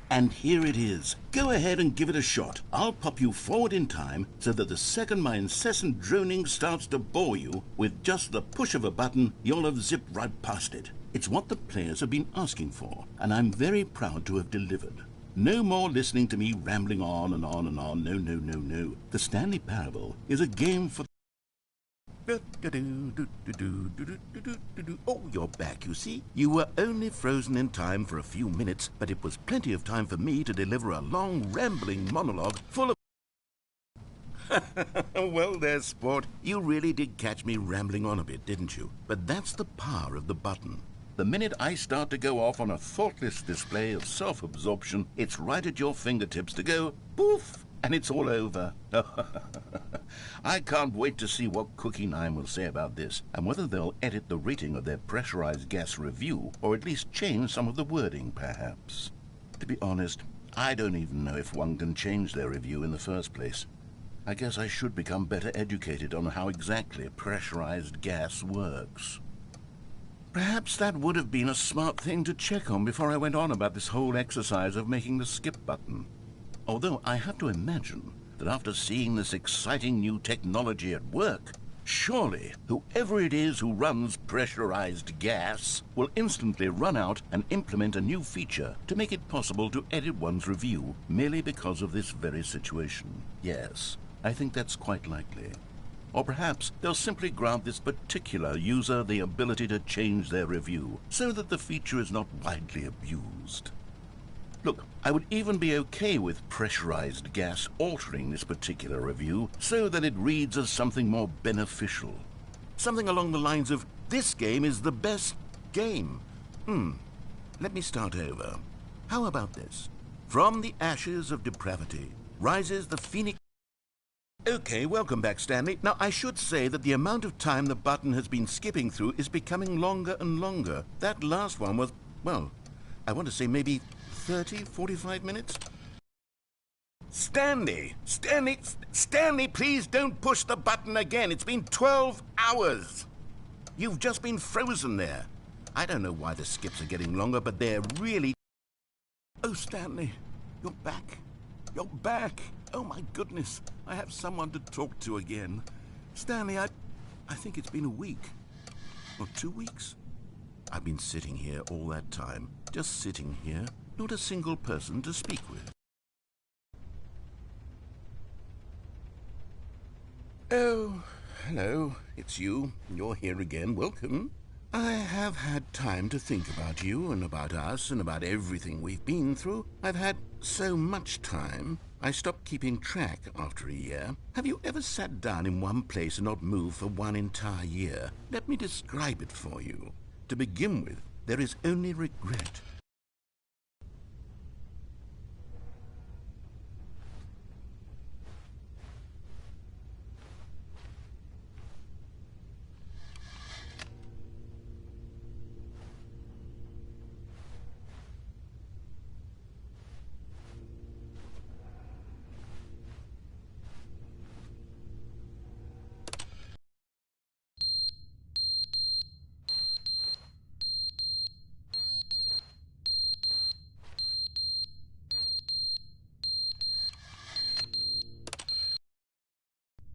And here it is. Go ahead and give it a shot. I'll pop you forward in time so that the second my incessant droning starts to bore you, with just the push of a button, you'll have zipped right past it. It's what the players have been asking for, and I'm very proud to have delivered. No more listening to me rambling on and on and on. No. The Stanley Parable is a game for... Oh, you're back, you see. You were only frozen in time for a few minutes, but it was plenty of time for me to deliver a long, rambling monologue full of... Well, there, sport. You really did catch me rambling on a bit, didn't you? But that's the power of the button. The minute I start to go off on a thoughtless display of self-absorption, it's right at your fingertips to go poof, and it's all over. I can't wait to see what Cookie 9 will say about this, and whether they'll edit the rating of their Pressurized Gas review, or at least change some of the wording, perhaps. To be honest, I don't even know if one can change their review in the first place. I guess I should become better educated on how exactly pressurized gas works. Perhaps that would have been a smart thing to check on before I went on about this whole exercise of making the skip button. Although I have to imagine that after seeing this exciting new technology at work, surely whoever it is who runs pressurized gas will instantly run out and implement a new feature to make it possible to edit one's review merely because of this very situation. Yes, I think that's quite likely. Or perhaps they'll simply grant this particular user the ability to change their review so that the feature is not widely abused. Look, I would even be okay with pressurized gas altering this particular review so that it reads as something more beneficial. Something along the lines of, this game is the best game. Let me start over. How about this? From the ashes of depravity rises the phoenix... Okay, welcome back, Stanley. Now, I should say that the amount of time the button has been skipping through is becoming longer and longer. That last one was, well, I want to say maybe 30, 45 minutes? Stanley! Stanley, please don't push the button again. It's been 12 hours. You've just been frozen there. I don't know why the skips are getting longer, but they're really... Oh, Stanley, you're back. You're back. Oh, my goodness. I have someone to talk to again. Stanley, I think it's been a week. Or 2 weeks. I've been sitting here all that time. Just sitting here. Not a single person to speak with. Oh, hello. It's you. You're here again. Welcome. I have had time to think about you and about us and about everything we've been through. I've had so much time. I stopped keeping track after a year. Have you ever sat down in one place and not moved for one entire year? Let me describe it for you. To begin with, there is only regret.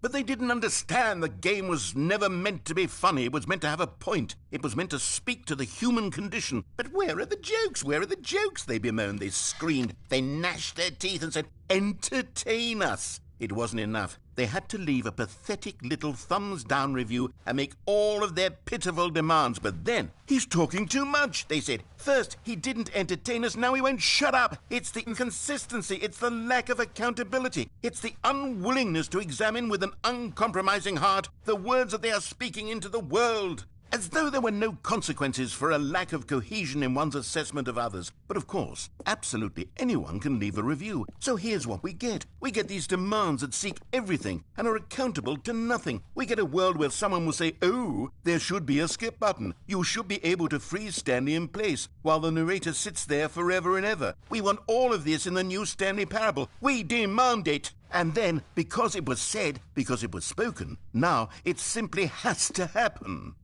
But they didn't understand the game was never meant to be funny. It was meant to have a point. It was meant to speak to the human condition. But where are the jokes? Where are the jokes? They bemoaned, they screamed, they gnashed their teeth and said, entertain us. It wasn't enough. They had to leave a pathetic little thumbs-down review and make all of their pitiful demands. But then, he's talking too much, they said. First, he didn't entertain us, now he won't shut up. It's the inconsistency, it's the lack of accountability. It's the unwillingness to examine with an uncompromising heart the words that they are speaking into the world. As though there were no consequences for a lack of cohesion in one's assessment of others. But of course, absolutely anyone can leave a review. So here's what we get. We get these demands that seek everything and are accountable to nothing. We get a world where someone will say, oh, there should be a skip button. You should be able to freeze Stanley in place while the narrator sits there forever and ever. We want all of this in the new Stanley parable. We demand it. And then, because it was said, because it was spoken, now it simply has to happen.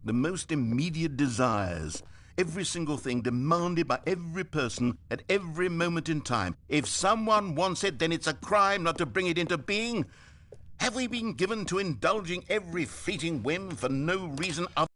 The most immediate desires, every single thing demanded by every person at every moment in time. If someone wants it, then it's a crime not to bring it into being. Have we been given to indulging every fleeting whim for no reason other?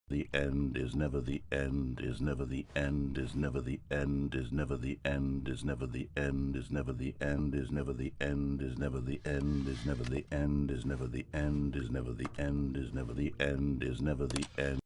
The end is never the end, is never the end, is never the end, is never the end, is never the end, is never the end, is never the end, is never the end, is never the end, is never the end, is never the end, is never the end, is never the end.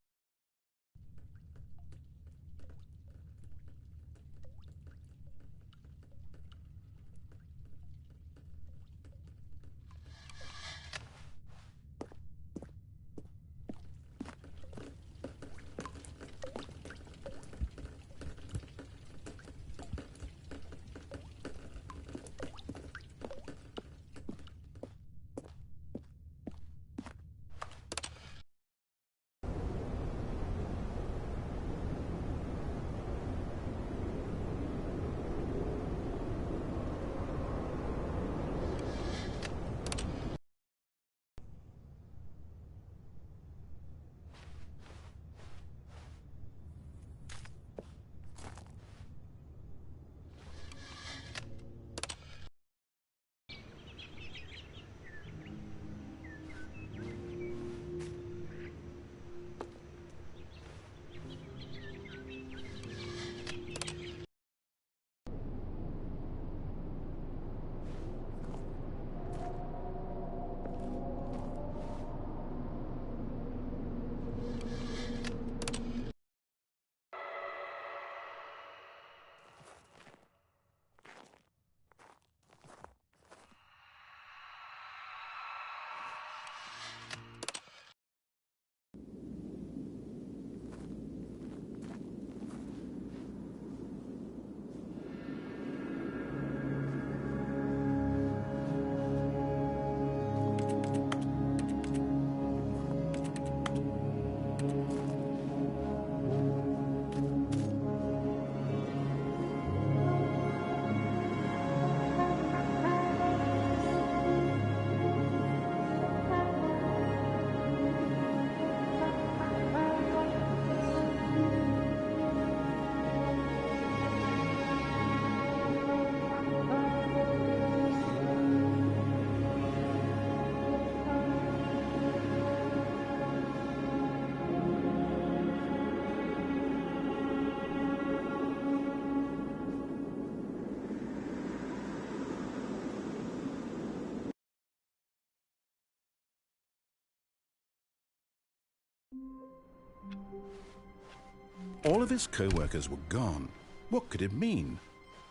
All of his co-workers were gone. What could it mean?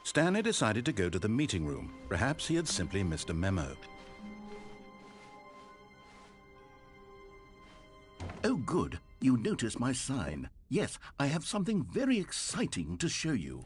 Stanley decided to go to the meeting room. Perhaps he had simply missed a memo. Oh, good. You noticed my sign. Yes, I have something very exciting to show you.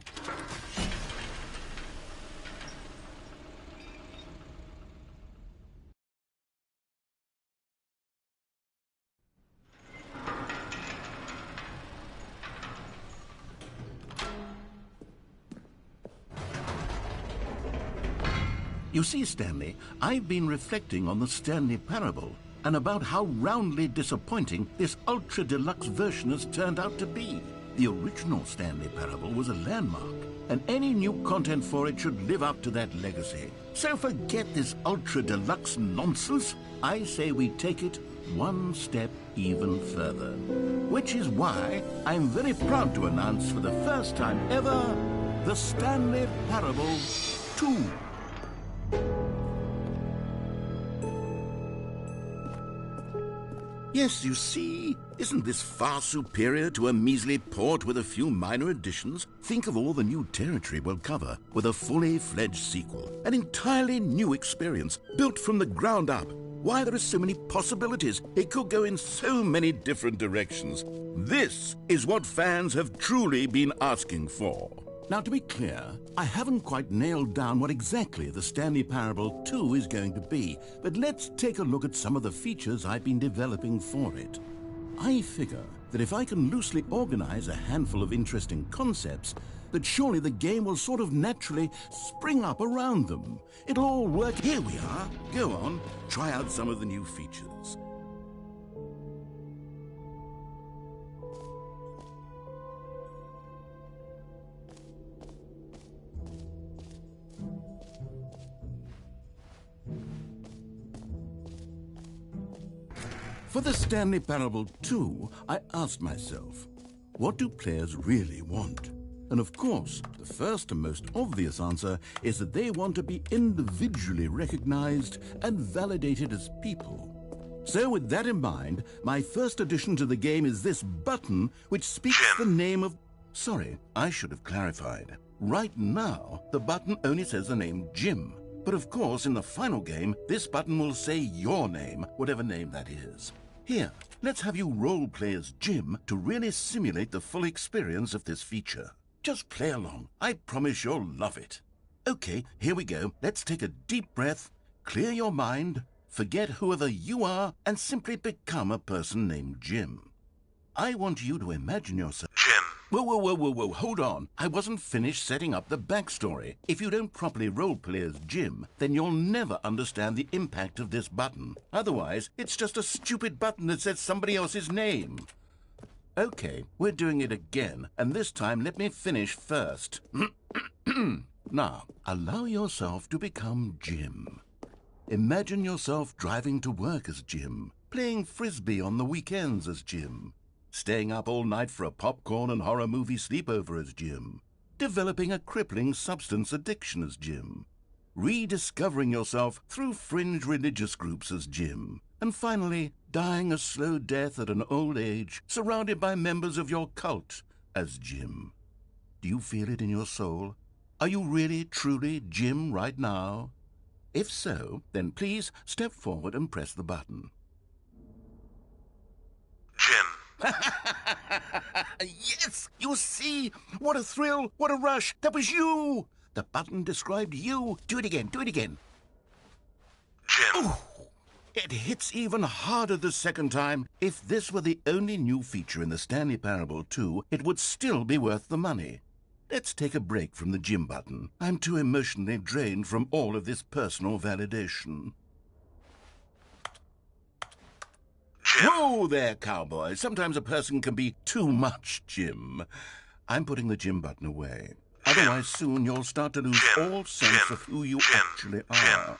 You see, Stanley, I've been reflecting on the Stanley Parable and about how roundly disappointing this ultra-deluxe version has turned out to be. The original Stanley Parable was a landmark, and any new content for it should live up to that legacy. So forget this ultra-deluxe nonsense. I say we take it one step even further. Which is why I'm very proud to announce for the first time ever, the Stanley Parable 2. Yes, you see, isn't this far superior to a measly port with a few minor additions? Think of all the new territory we'll cover with a fully fledged sequel. An entirely new experience, built from the ground up. Why, there are so many possibilities. It could go in so many different directions. This is what fans have truly been asking for. Now, to be clear, I haven't quite nailed down what exactly the Stanley Parable 2 is going to be, but let's take a look at some of the features I've been developing for it. I figure that if I can loosely organize a handful of interesting concepts, that surely the game will sort of naturally spring up around them. It'll all work. Here we are. Go on, try out some of the new features. For the Stanley Parable 2, I asked myself, what do players really want? And of course, the first and most obvious answer is that they want to be individually recognized and validated as people. So with that in mind, my first addition to the game is this button which speaks the name of... Sorry, I should have clarified. Right now, the button only says the name Jim. But of course, in the final game, this button will say your name, whatever name that is. Here, let's have you role-play as Jim to really simulate the full experience of this feature. Just play along. I promise you'll love it. Okay, here we go. Let's take a deep breath, clear your mind, forget whoever you are, and simply become a person named Jim. I want you to imagine yourself... Jim! Whoa, hold on. I wasn't finished setting up the backstory. If you don't properly roleplay as Jim, then you'll never understand the impact of this button. Otherwise, it's just a stupid button that says somebody else's name. Okay, we're doing it again, and this time let me finish first. Now, allow yourself to become Jim. Imagine yourself driving to work as Jim, playing frisbee on the weekends as Jim, staying up all night for a popcorn and horror movie sleepover as Jim, developing a crippling substance addiction as Jim, rediscovering yourself through fringe religious groups as Jim, and finally dying a slow death at an old age surrounded by members of your cult as Jim. Do you feel it in your soul? Are you really, truly Jim right now? If so, then please step forward and press the button. Jim. Yes! You see? What a thrill! What a rush! That was you! The button described you. Do it again. Do it again. Jim. Ooh, it hits even harder the second time. If this were the only new feature in the Stanley Parable 2, it would still be worth the money. Let's take a break from the Jim button. I'm too emotionally drained from all of this personal validation. Jim. Whoa there, cowboy. Sometimes a person can be too much Jim. I'm putting the Jim button away. Jim. Otherwise, soon you'll start to lose all sense of who you actually are.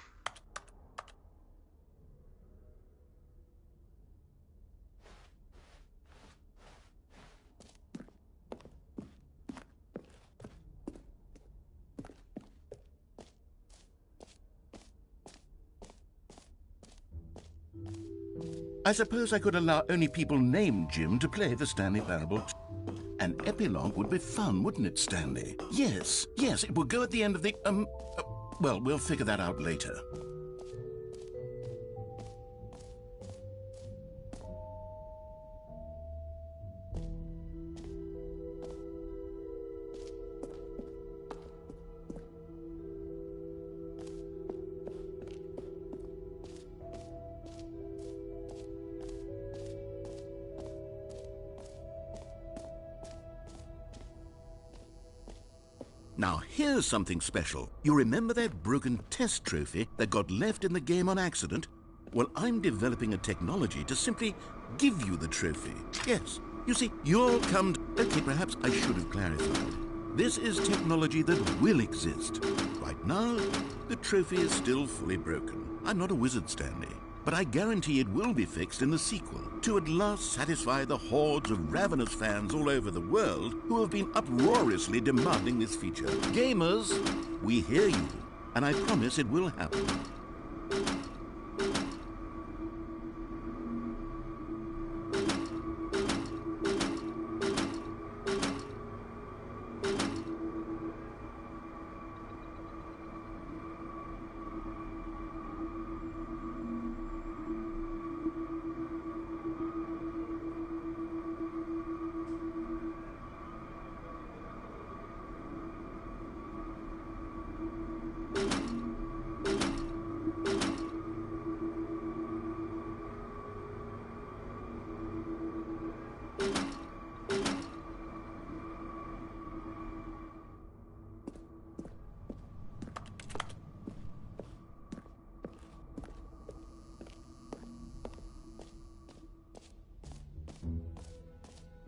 I suppose I could allow only people named Jim to play the Stanley Parable. An epilogue would be fun, wouldn't it, Stanley? Yes, it will go at the end of the, well, we'll figure that out later. Now, here's something special. You remember that broken test trophy that got left in the game on accident? Well, I'm developing a technology to simply give you the trophy. Yes, you see, you'll come to... Okay, perhaps I should have clarified. This is technology that will exist. Right now, the trophy is still fully broken. I'm not a wizard, Stanley, but I guarantee it will be fixed in the sequel to at last satisfy the hordes of ravenous fans all over the world who have been uproariously demanding this feature. Gamers, we hear you, and I promise it will happen.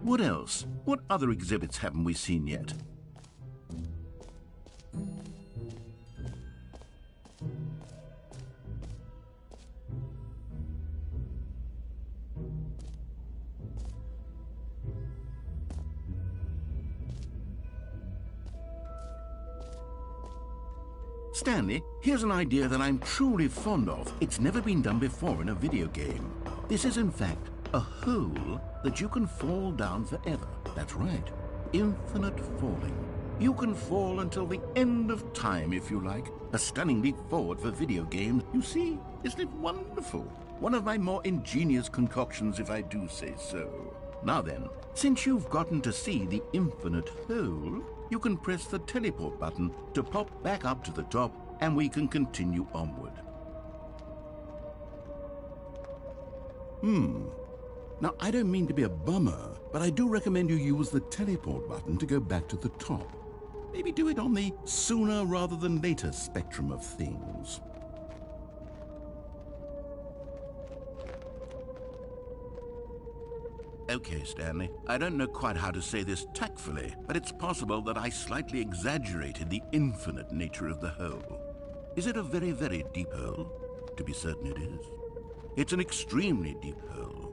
What else? What other exhibits haven't we seen yet? Stanley, here's an idea that I'm truly fond of. It's never been done before in a video game. This is, in fact, a hole that you can fall down forever. That's right. Infinite falling. You can fall until the end of time, if you like. A stunning leap forward for video games. You see, isn't it wonderful? One of my more ingenious concoctions, if I do say so. Now then, since you've gotten to see the infinite hole, you can press the teleport button to pop back up to the top, and we can continue onward. Now, I don't mean to be a bummer, but I do recommend you use the teleport button to go back to the top. Maybe do it on the sooner rather than later spectrum of things. Okay, Stanley, I don't know quite how to say this tactfully, but it's possible that I slightly exaggerated the infinite nature of the hole. Is it a very, very deep hole? To be certain it is. It's an extremely deep hole.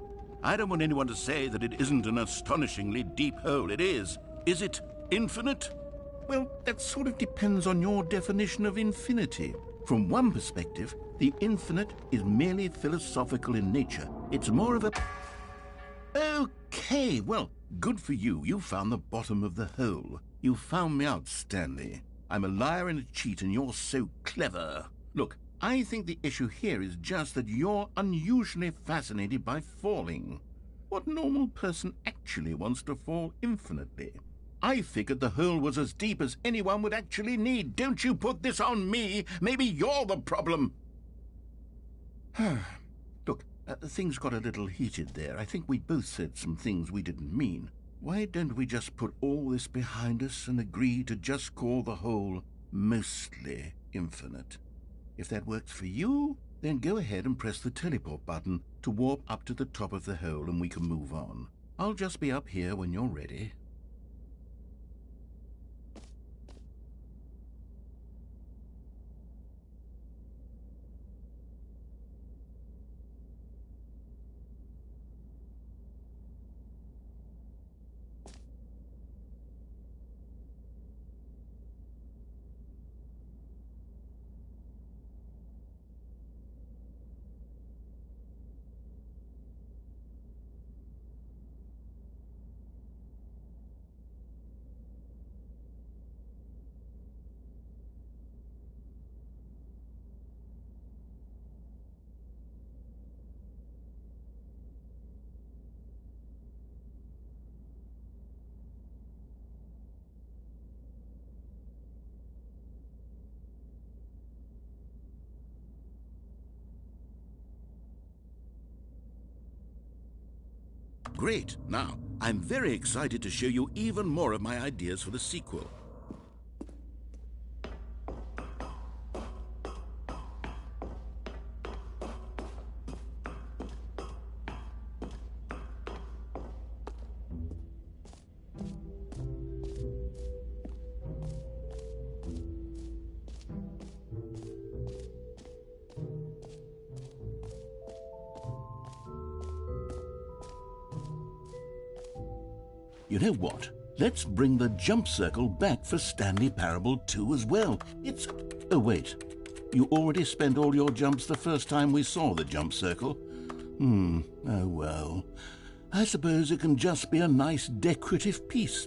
I don't want anyone to say that it isn't an astonishingly deep hole. It is. Is it infinite? Well, that sort of depends on your definition of infinity. From one perspective, the infinite is merely philosophical in nature. It's more of a... Okay, well, good for you. You found the bottom of the hole. You found me out, Stanley. I'm a liar and a cheat, and you're so clever. Look, I think the issue here is just that you're unusually fascinated by falling. What normal person actually wants to fall infinitely? I figured the hole was as deep as anyone would actually need. Don't you put this on me. Maybe you're the problem. Look, things got a little heated there. I think we both said some things we didn't mean. Why don't we just put all this behind us and agree to just call the hole mostly infinite? If that works for you, then go ahead and press the teleport button to warp up to the top of the hole and we can move on. I'll just be up here when you're ready. Great. Now, I'm very excited to show you even more of my ideas for the sequel. You know what? Let's bring the jump circle back for Stanley Parable 2 as well. It's... Oh, wait. You already spent all your jumps the first time we saw the jump circle? Oh well. I suppose it can just be a nice decorative piece.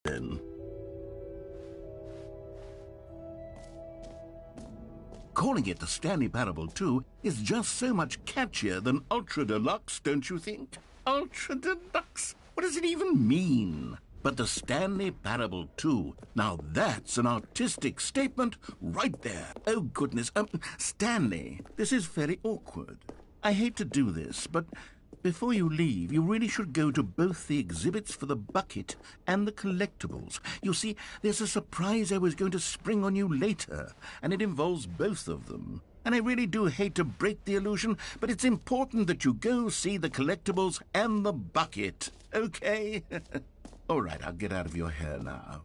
Then. Calling it the Stanley Parable 2 is just so much catchier than Ultra Deluxe, don't you think? Ultra Deluxe? What does it even mean? But the Stanley Parable 2, now that's an artistic statement right there. Oh, goodness. Stanley, this is very awkward. I hate to do this, but before you leave, you really should go to both the exhibits for the bucket and the collectibles. You see, there's a surprise I was going to spring on you later, and it involves both of them. And I really do hate to break the illusion, but it's important that you go see the collectibles and the bucket, okay? All right, I'll get out of your hair now.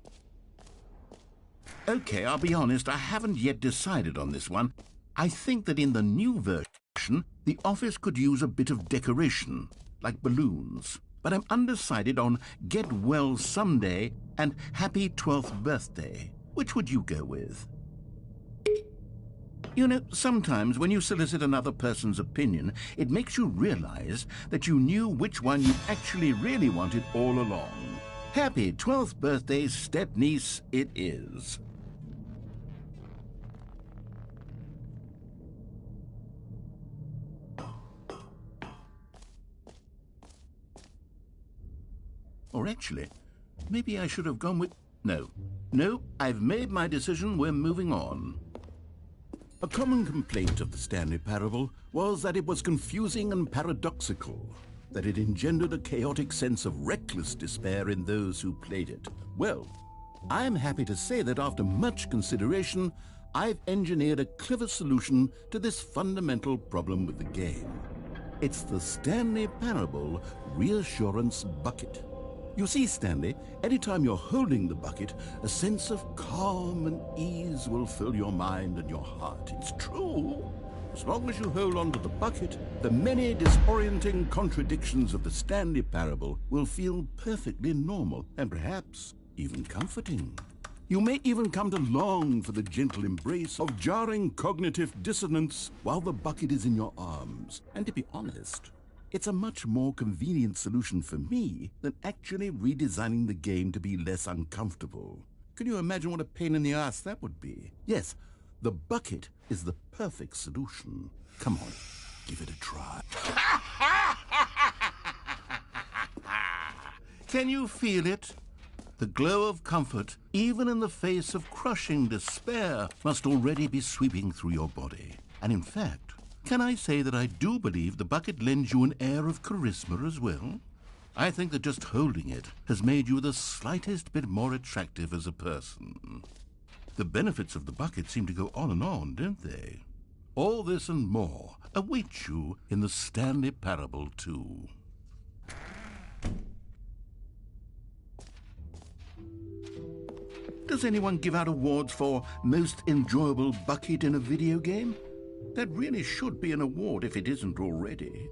Okay, I'll be honest, I haven't yet decided on this one. I think that in the new version, the office could use a bit of decoration, like balloons. But I'm undecided on Get Well Someday and Happy 12th Birthday. Which would you go with? You know, sometimes when you solicit another person's opinion, it makes you realize that you knew which one you actually really wanted all along. Happy 12th birthday, step-niece, it is. Or actually, maybe I should have gone with... No, I've made my decision, we're moving on. A common complaint of the Stanley Parable was that it was confusing and paradoxical, that it engendered a chaotic sense of reckless despair in those who played it. Well, I'm happy to say that after much consideration, I've engineered a clever solution to this fundamental problem with the game. It's the Stanley Parable Reassurance Bucket. You see, Stanley, anytime you're holding the bucket, a sense of calm and ease will fill your mind and your heart. It's true. As long as you hold on to the bucket, the many disorienting contradictions of the Stanley Parable will feel perfectly normal and perhaps even comforting. You may even come to long for the gentle embrace of jarring cognitive dissonance while the bucket is in your arms. And to be honest, it's a much more convenient solution for me than actually redesigning the game to be less uncomfortable. Can you imagine what a pain in the ass that would be? Yes, the bucket is the perfect solution. Come on, give it a try. Can you feel it? The glow of comfort, even in the face of crushing despair, must already be sweeping through your body. And in fact, can I say that I do believe the bucket lends you an air of charisma as well? I think that just holding it has made you the slightest bit more attractive as a person. The benefits of the bucket seem to go on and on, don't they? All this and more await you in the Stanley Parable 2. Does anyone give out awards for most enjoyable bucket in a video game? That really should be an award if it isn't already.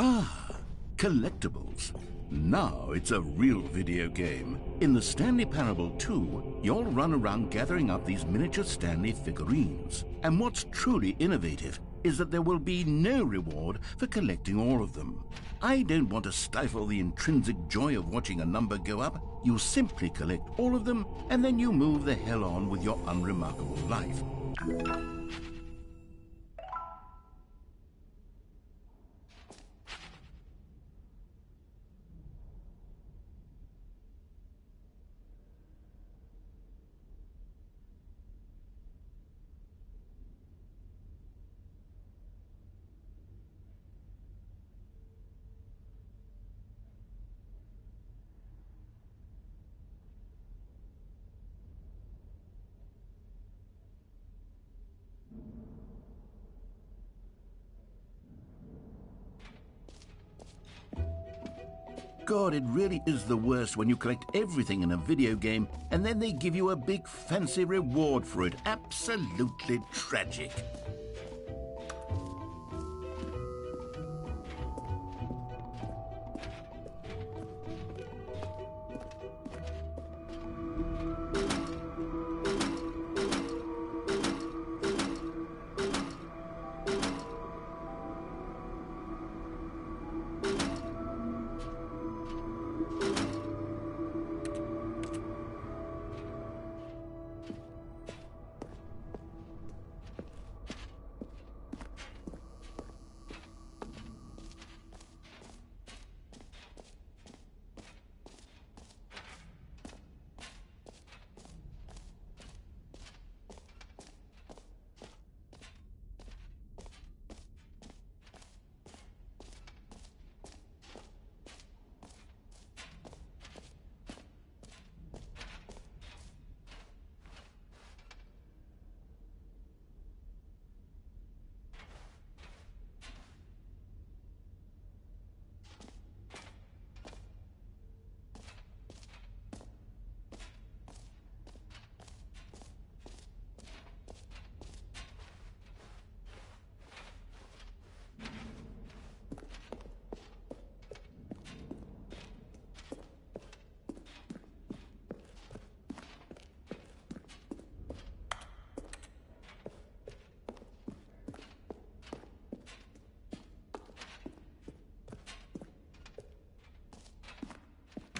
Ah, collectibles. Now it's a real video game. In the Stanley Parable 2, you'll run around gathering up these miniature Stanley figurines. And what's truly innovative is that there will be no reward for collecting all of them. I don't want to stifle the intrinsic joy of watching a number go up. You simply collect all of them, and then you move the hell on with your unremarkable life. God, it really is the worst when you collect everything in a video game and then they give you a big fancy reward for it. Absolutely tragic.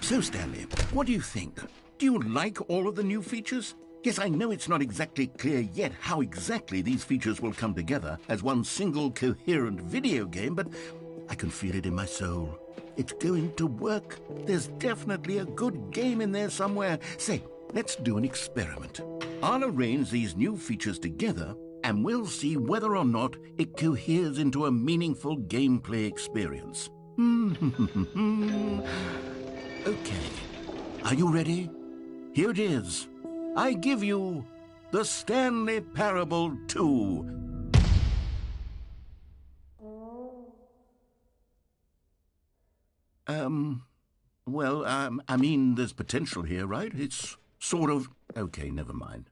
So, Stanley, what do you think? Do you like all of the new features? Yes, I know it's not exactly clear yet how exactly these features will come together as one single coherent video game, but I can feel it in my soul. It's going to work. There's definitely a good game in there somewhere. Say, let's do an experiment. I'll arrange these new features together, and we'll see whether or not it coheres into a meaningful gameplay experience. Okay, are you ready? Here it is. I give you the Stanley Parable 2. I mean, there's potential here, right? It's sort of... Okay, never mind.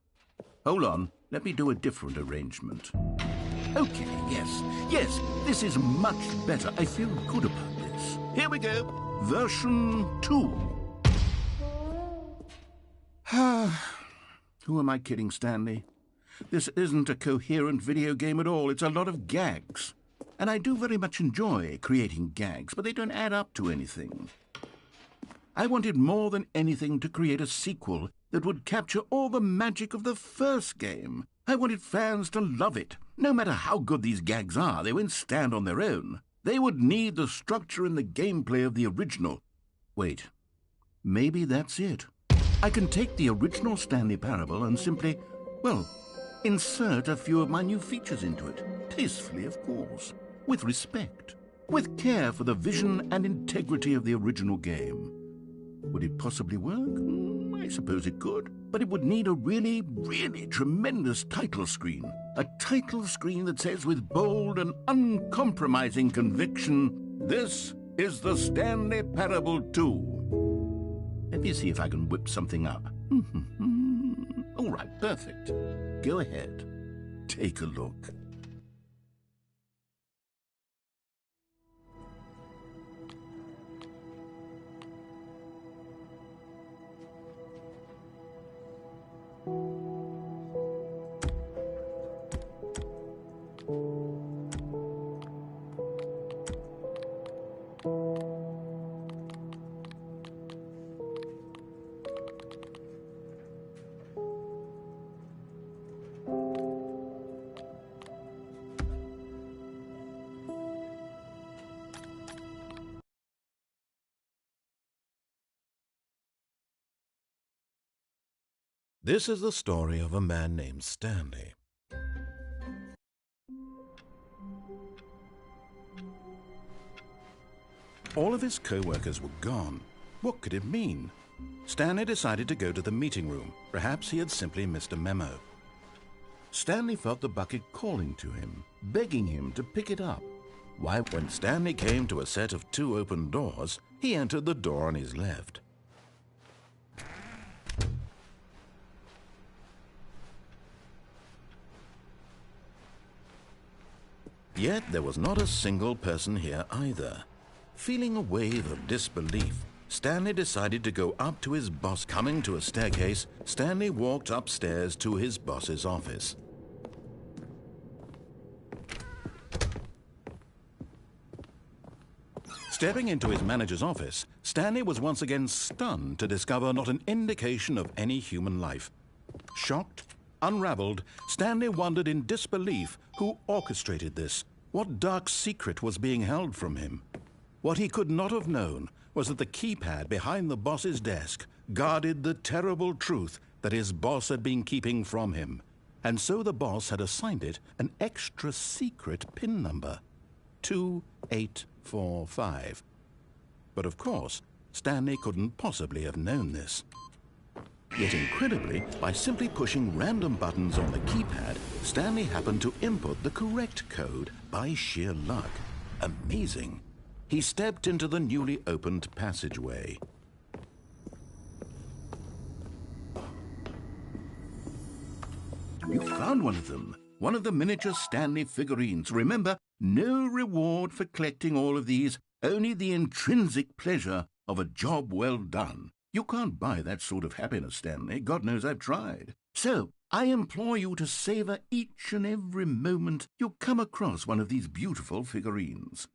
Hold on, let me do a different arrangement. Okay, yes, this is much better. I feel good about this. Here we go. Version 2. Who am I kidding, Stanley? This isn't a coherent video game at all. It's a lot of gags. And I do very much enjoy creating gags, but they don't add up to anything. I wanted more than anything to create a sequel that would capture all the magic of the first game. I wanted fans to love it. No matter how good these gags are, they won't stand on their own. They would need the structure and the gameplay of the original. Wait, maybe that's it. I can take the original Stanley Parable and simply, well, insert a few of my new features into it. Tastefully, of course. With respect. With care for the vision and integrity of the original game. Would it possibly work? I suppose it could. But it would need a really, really tremendous title screen. A title screen that says with bold and uncompromising conviction, "This is the Stanley Parable 2." Let me see if I can whip something up. All right, perfect. Go ahead. Take a look. This is the story of a man named Stanley. All of his co-workers were gone. What could it mean? Stanley decided to go to the meeting room. Perhaps he had simply missed a memo. Stanley felt the bucket calling to him, begging him to pick it up. Why, when Stanley came to a set of 2 open doors, he entered the door on his left. Yet there was not a single person here either. Feeling a wave of disbelief, Stanley decided to go up to his boss. Coming to a staircase, Stanley walked upstairs to his boss's office. Stepping into his manager's office, Stanley was once again stunned to discover not an indication of any human life. Shocked, unraveled, Stanley wondered in disbelief who orchestrated this. What dark secret was being held from him? What he could not have known was that the keypad behind the boss's desk guarded the terrible truth that his boss had been keeping from him. And so the boss had assigned it an extra secret PIN number, 2845. But of course, Stanley couldn't possibly have known this. Yet incredibly, by simply pushing random buttons on the keypad, Stanley happened to input the correct code by sheer luck. Amazing. He stepped into the newly opened passageway. You found one of them. One of the miniature Stanley figurines. Remember, no reward for collecting all of these, only the intrinsic pleasure of a job well done. You can't buy that sort of happiness, Stanley. God knows I've tried. So, I implore you to savor each and every moment you come across one of these beautiful figurines.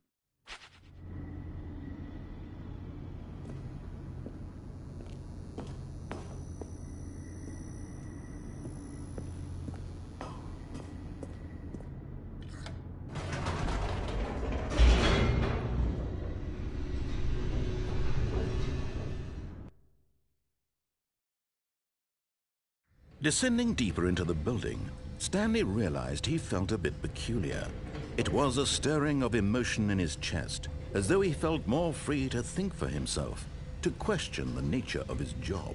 Descending deeper into the building, Stanley realized he felt a bit peculiar. It was a stirring of emotion in his chest, as though he felt more free to think for himself, to question the nature of his job.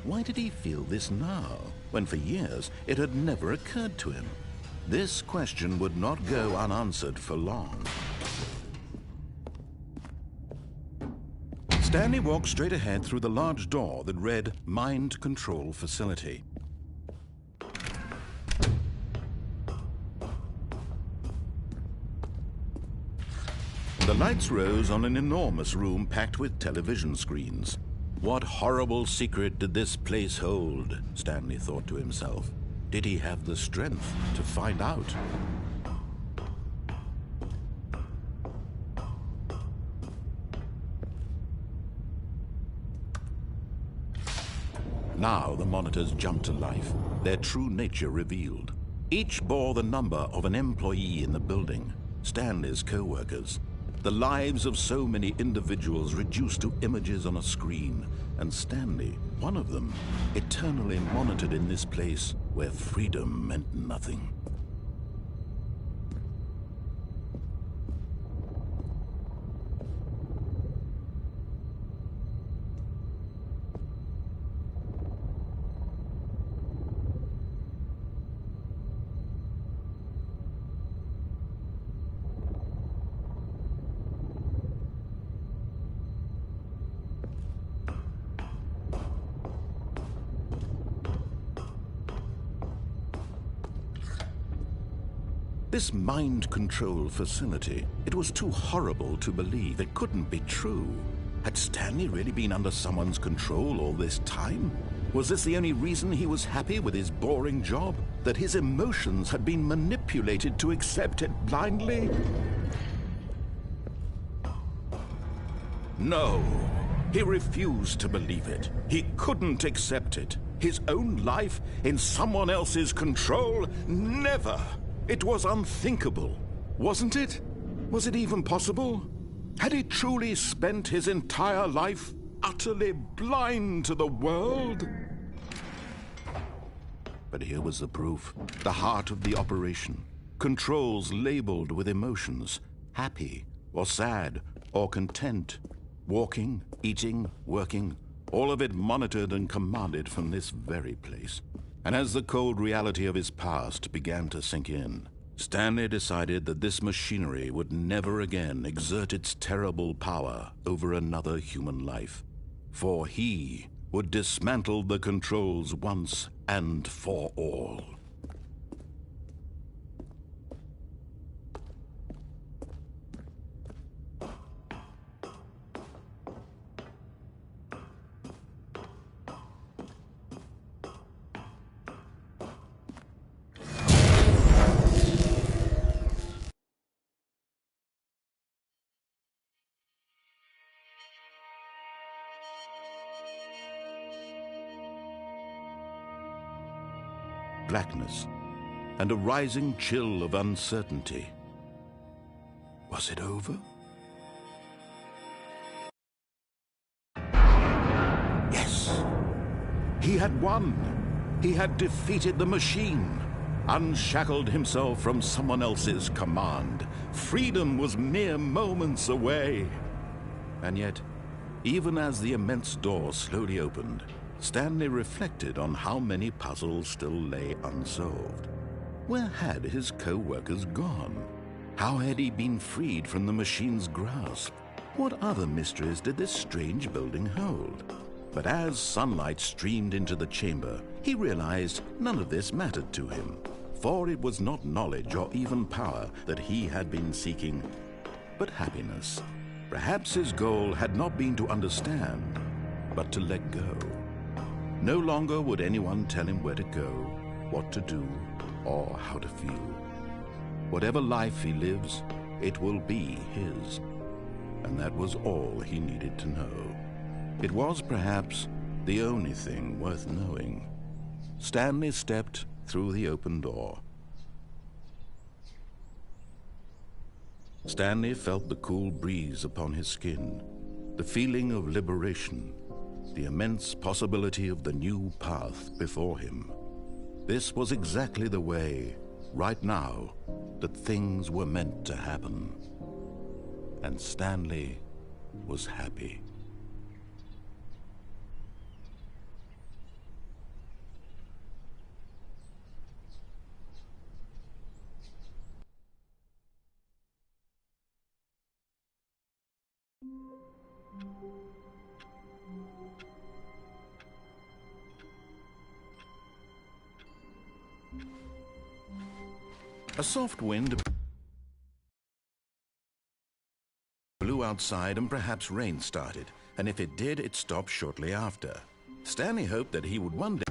Why did he feel this now, when for years it had never occurred to him? This question would not go unanswered for long. Stanley walked straight ahead through the large door that read Mind Control Facility. The lights rose on an enormous room packed with television screens. What horrible secret did this place hold? Stanley thought to himself. Did he have the strength to find out? Now the monitors jumped to life, their true nature revealed. Each bore the number of an employee in the building, Stanley's co-workers. The lives of so many individuals reduced to images on a screen, and Stanley, one of them, eternally monitored in this place where freedom meant nothing. This mind control facility, it was too horrible to believe. It couldn't be true. Had Stanley really been under someone's control all this time? Was this the only reason he was happy with his boring job? That his emotions had been manipulated to accept it blindly? No, he refused to believe it. He couldn't accept it. His own life in someone else's control? Never! It was unthinkable, wasn't it? Was it even possible? Had he truly spent his entire life utterly blind to the world? But here was the proof. The heart of the operation. Controls labeled with emotions. Happy, or sad, or content. Walking, eating, working. All of it monitored and commanded from this very place. And as the cold reality of his past began to sink in, Stanley decided that this machinery would never again exert its terrible power over another human life. For he would dismantle the controls once and for all. Blackness, and a rising chill of uncertainty. Was it over? Yes! He had won! He had defeated the machine, unshackled himself from someone else's command. Freedom was mere moments away. And yet, even as the immense door slowly opened, Stanley reflected on how many puzzles still lay unsolved. Where had his co-workers gone? How had he been freed from the machine's grasp? What other mysteries did this strange building hold? But as sunlight streamed into the chamber, he realized none of this mattered to him, for it was not knowledge or even power that he had been seeking, but happiness. Perhaps his goal had not been to understand, but to let go. No longer would anyone tell him where to go, what to do, or how to feel. Whatever life he lives, it will be his. And that was all he needed to know. It was perhaps the only thing worth knowing. Stanley stepped through the open door. Stanley felt the cool breeze upon his skin, the feeling of liberation, the immense possibility of the new path before him. This was exactly the way, right now, that things were meant to happen. And Stanley was happy. A soft wind blew outside and perhaps rain started, and if it did, it stopped shortly after. Stanley hoped that he would one day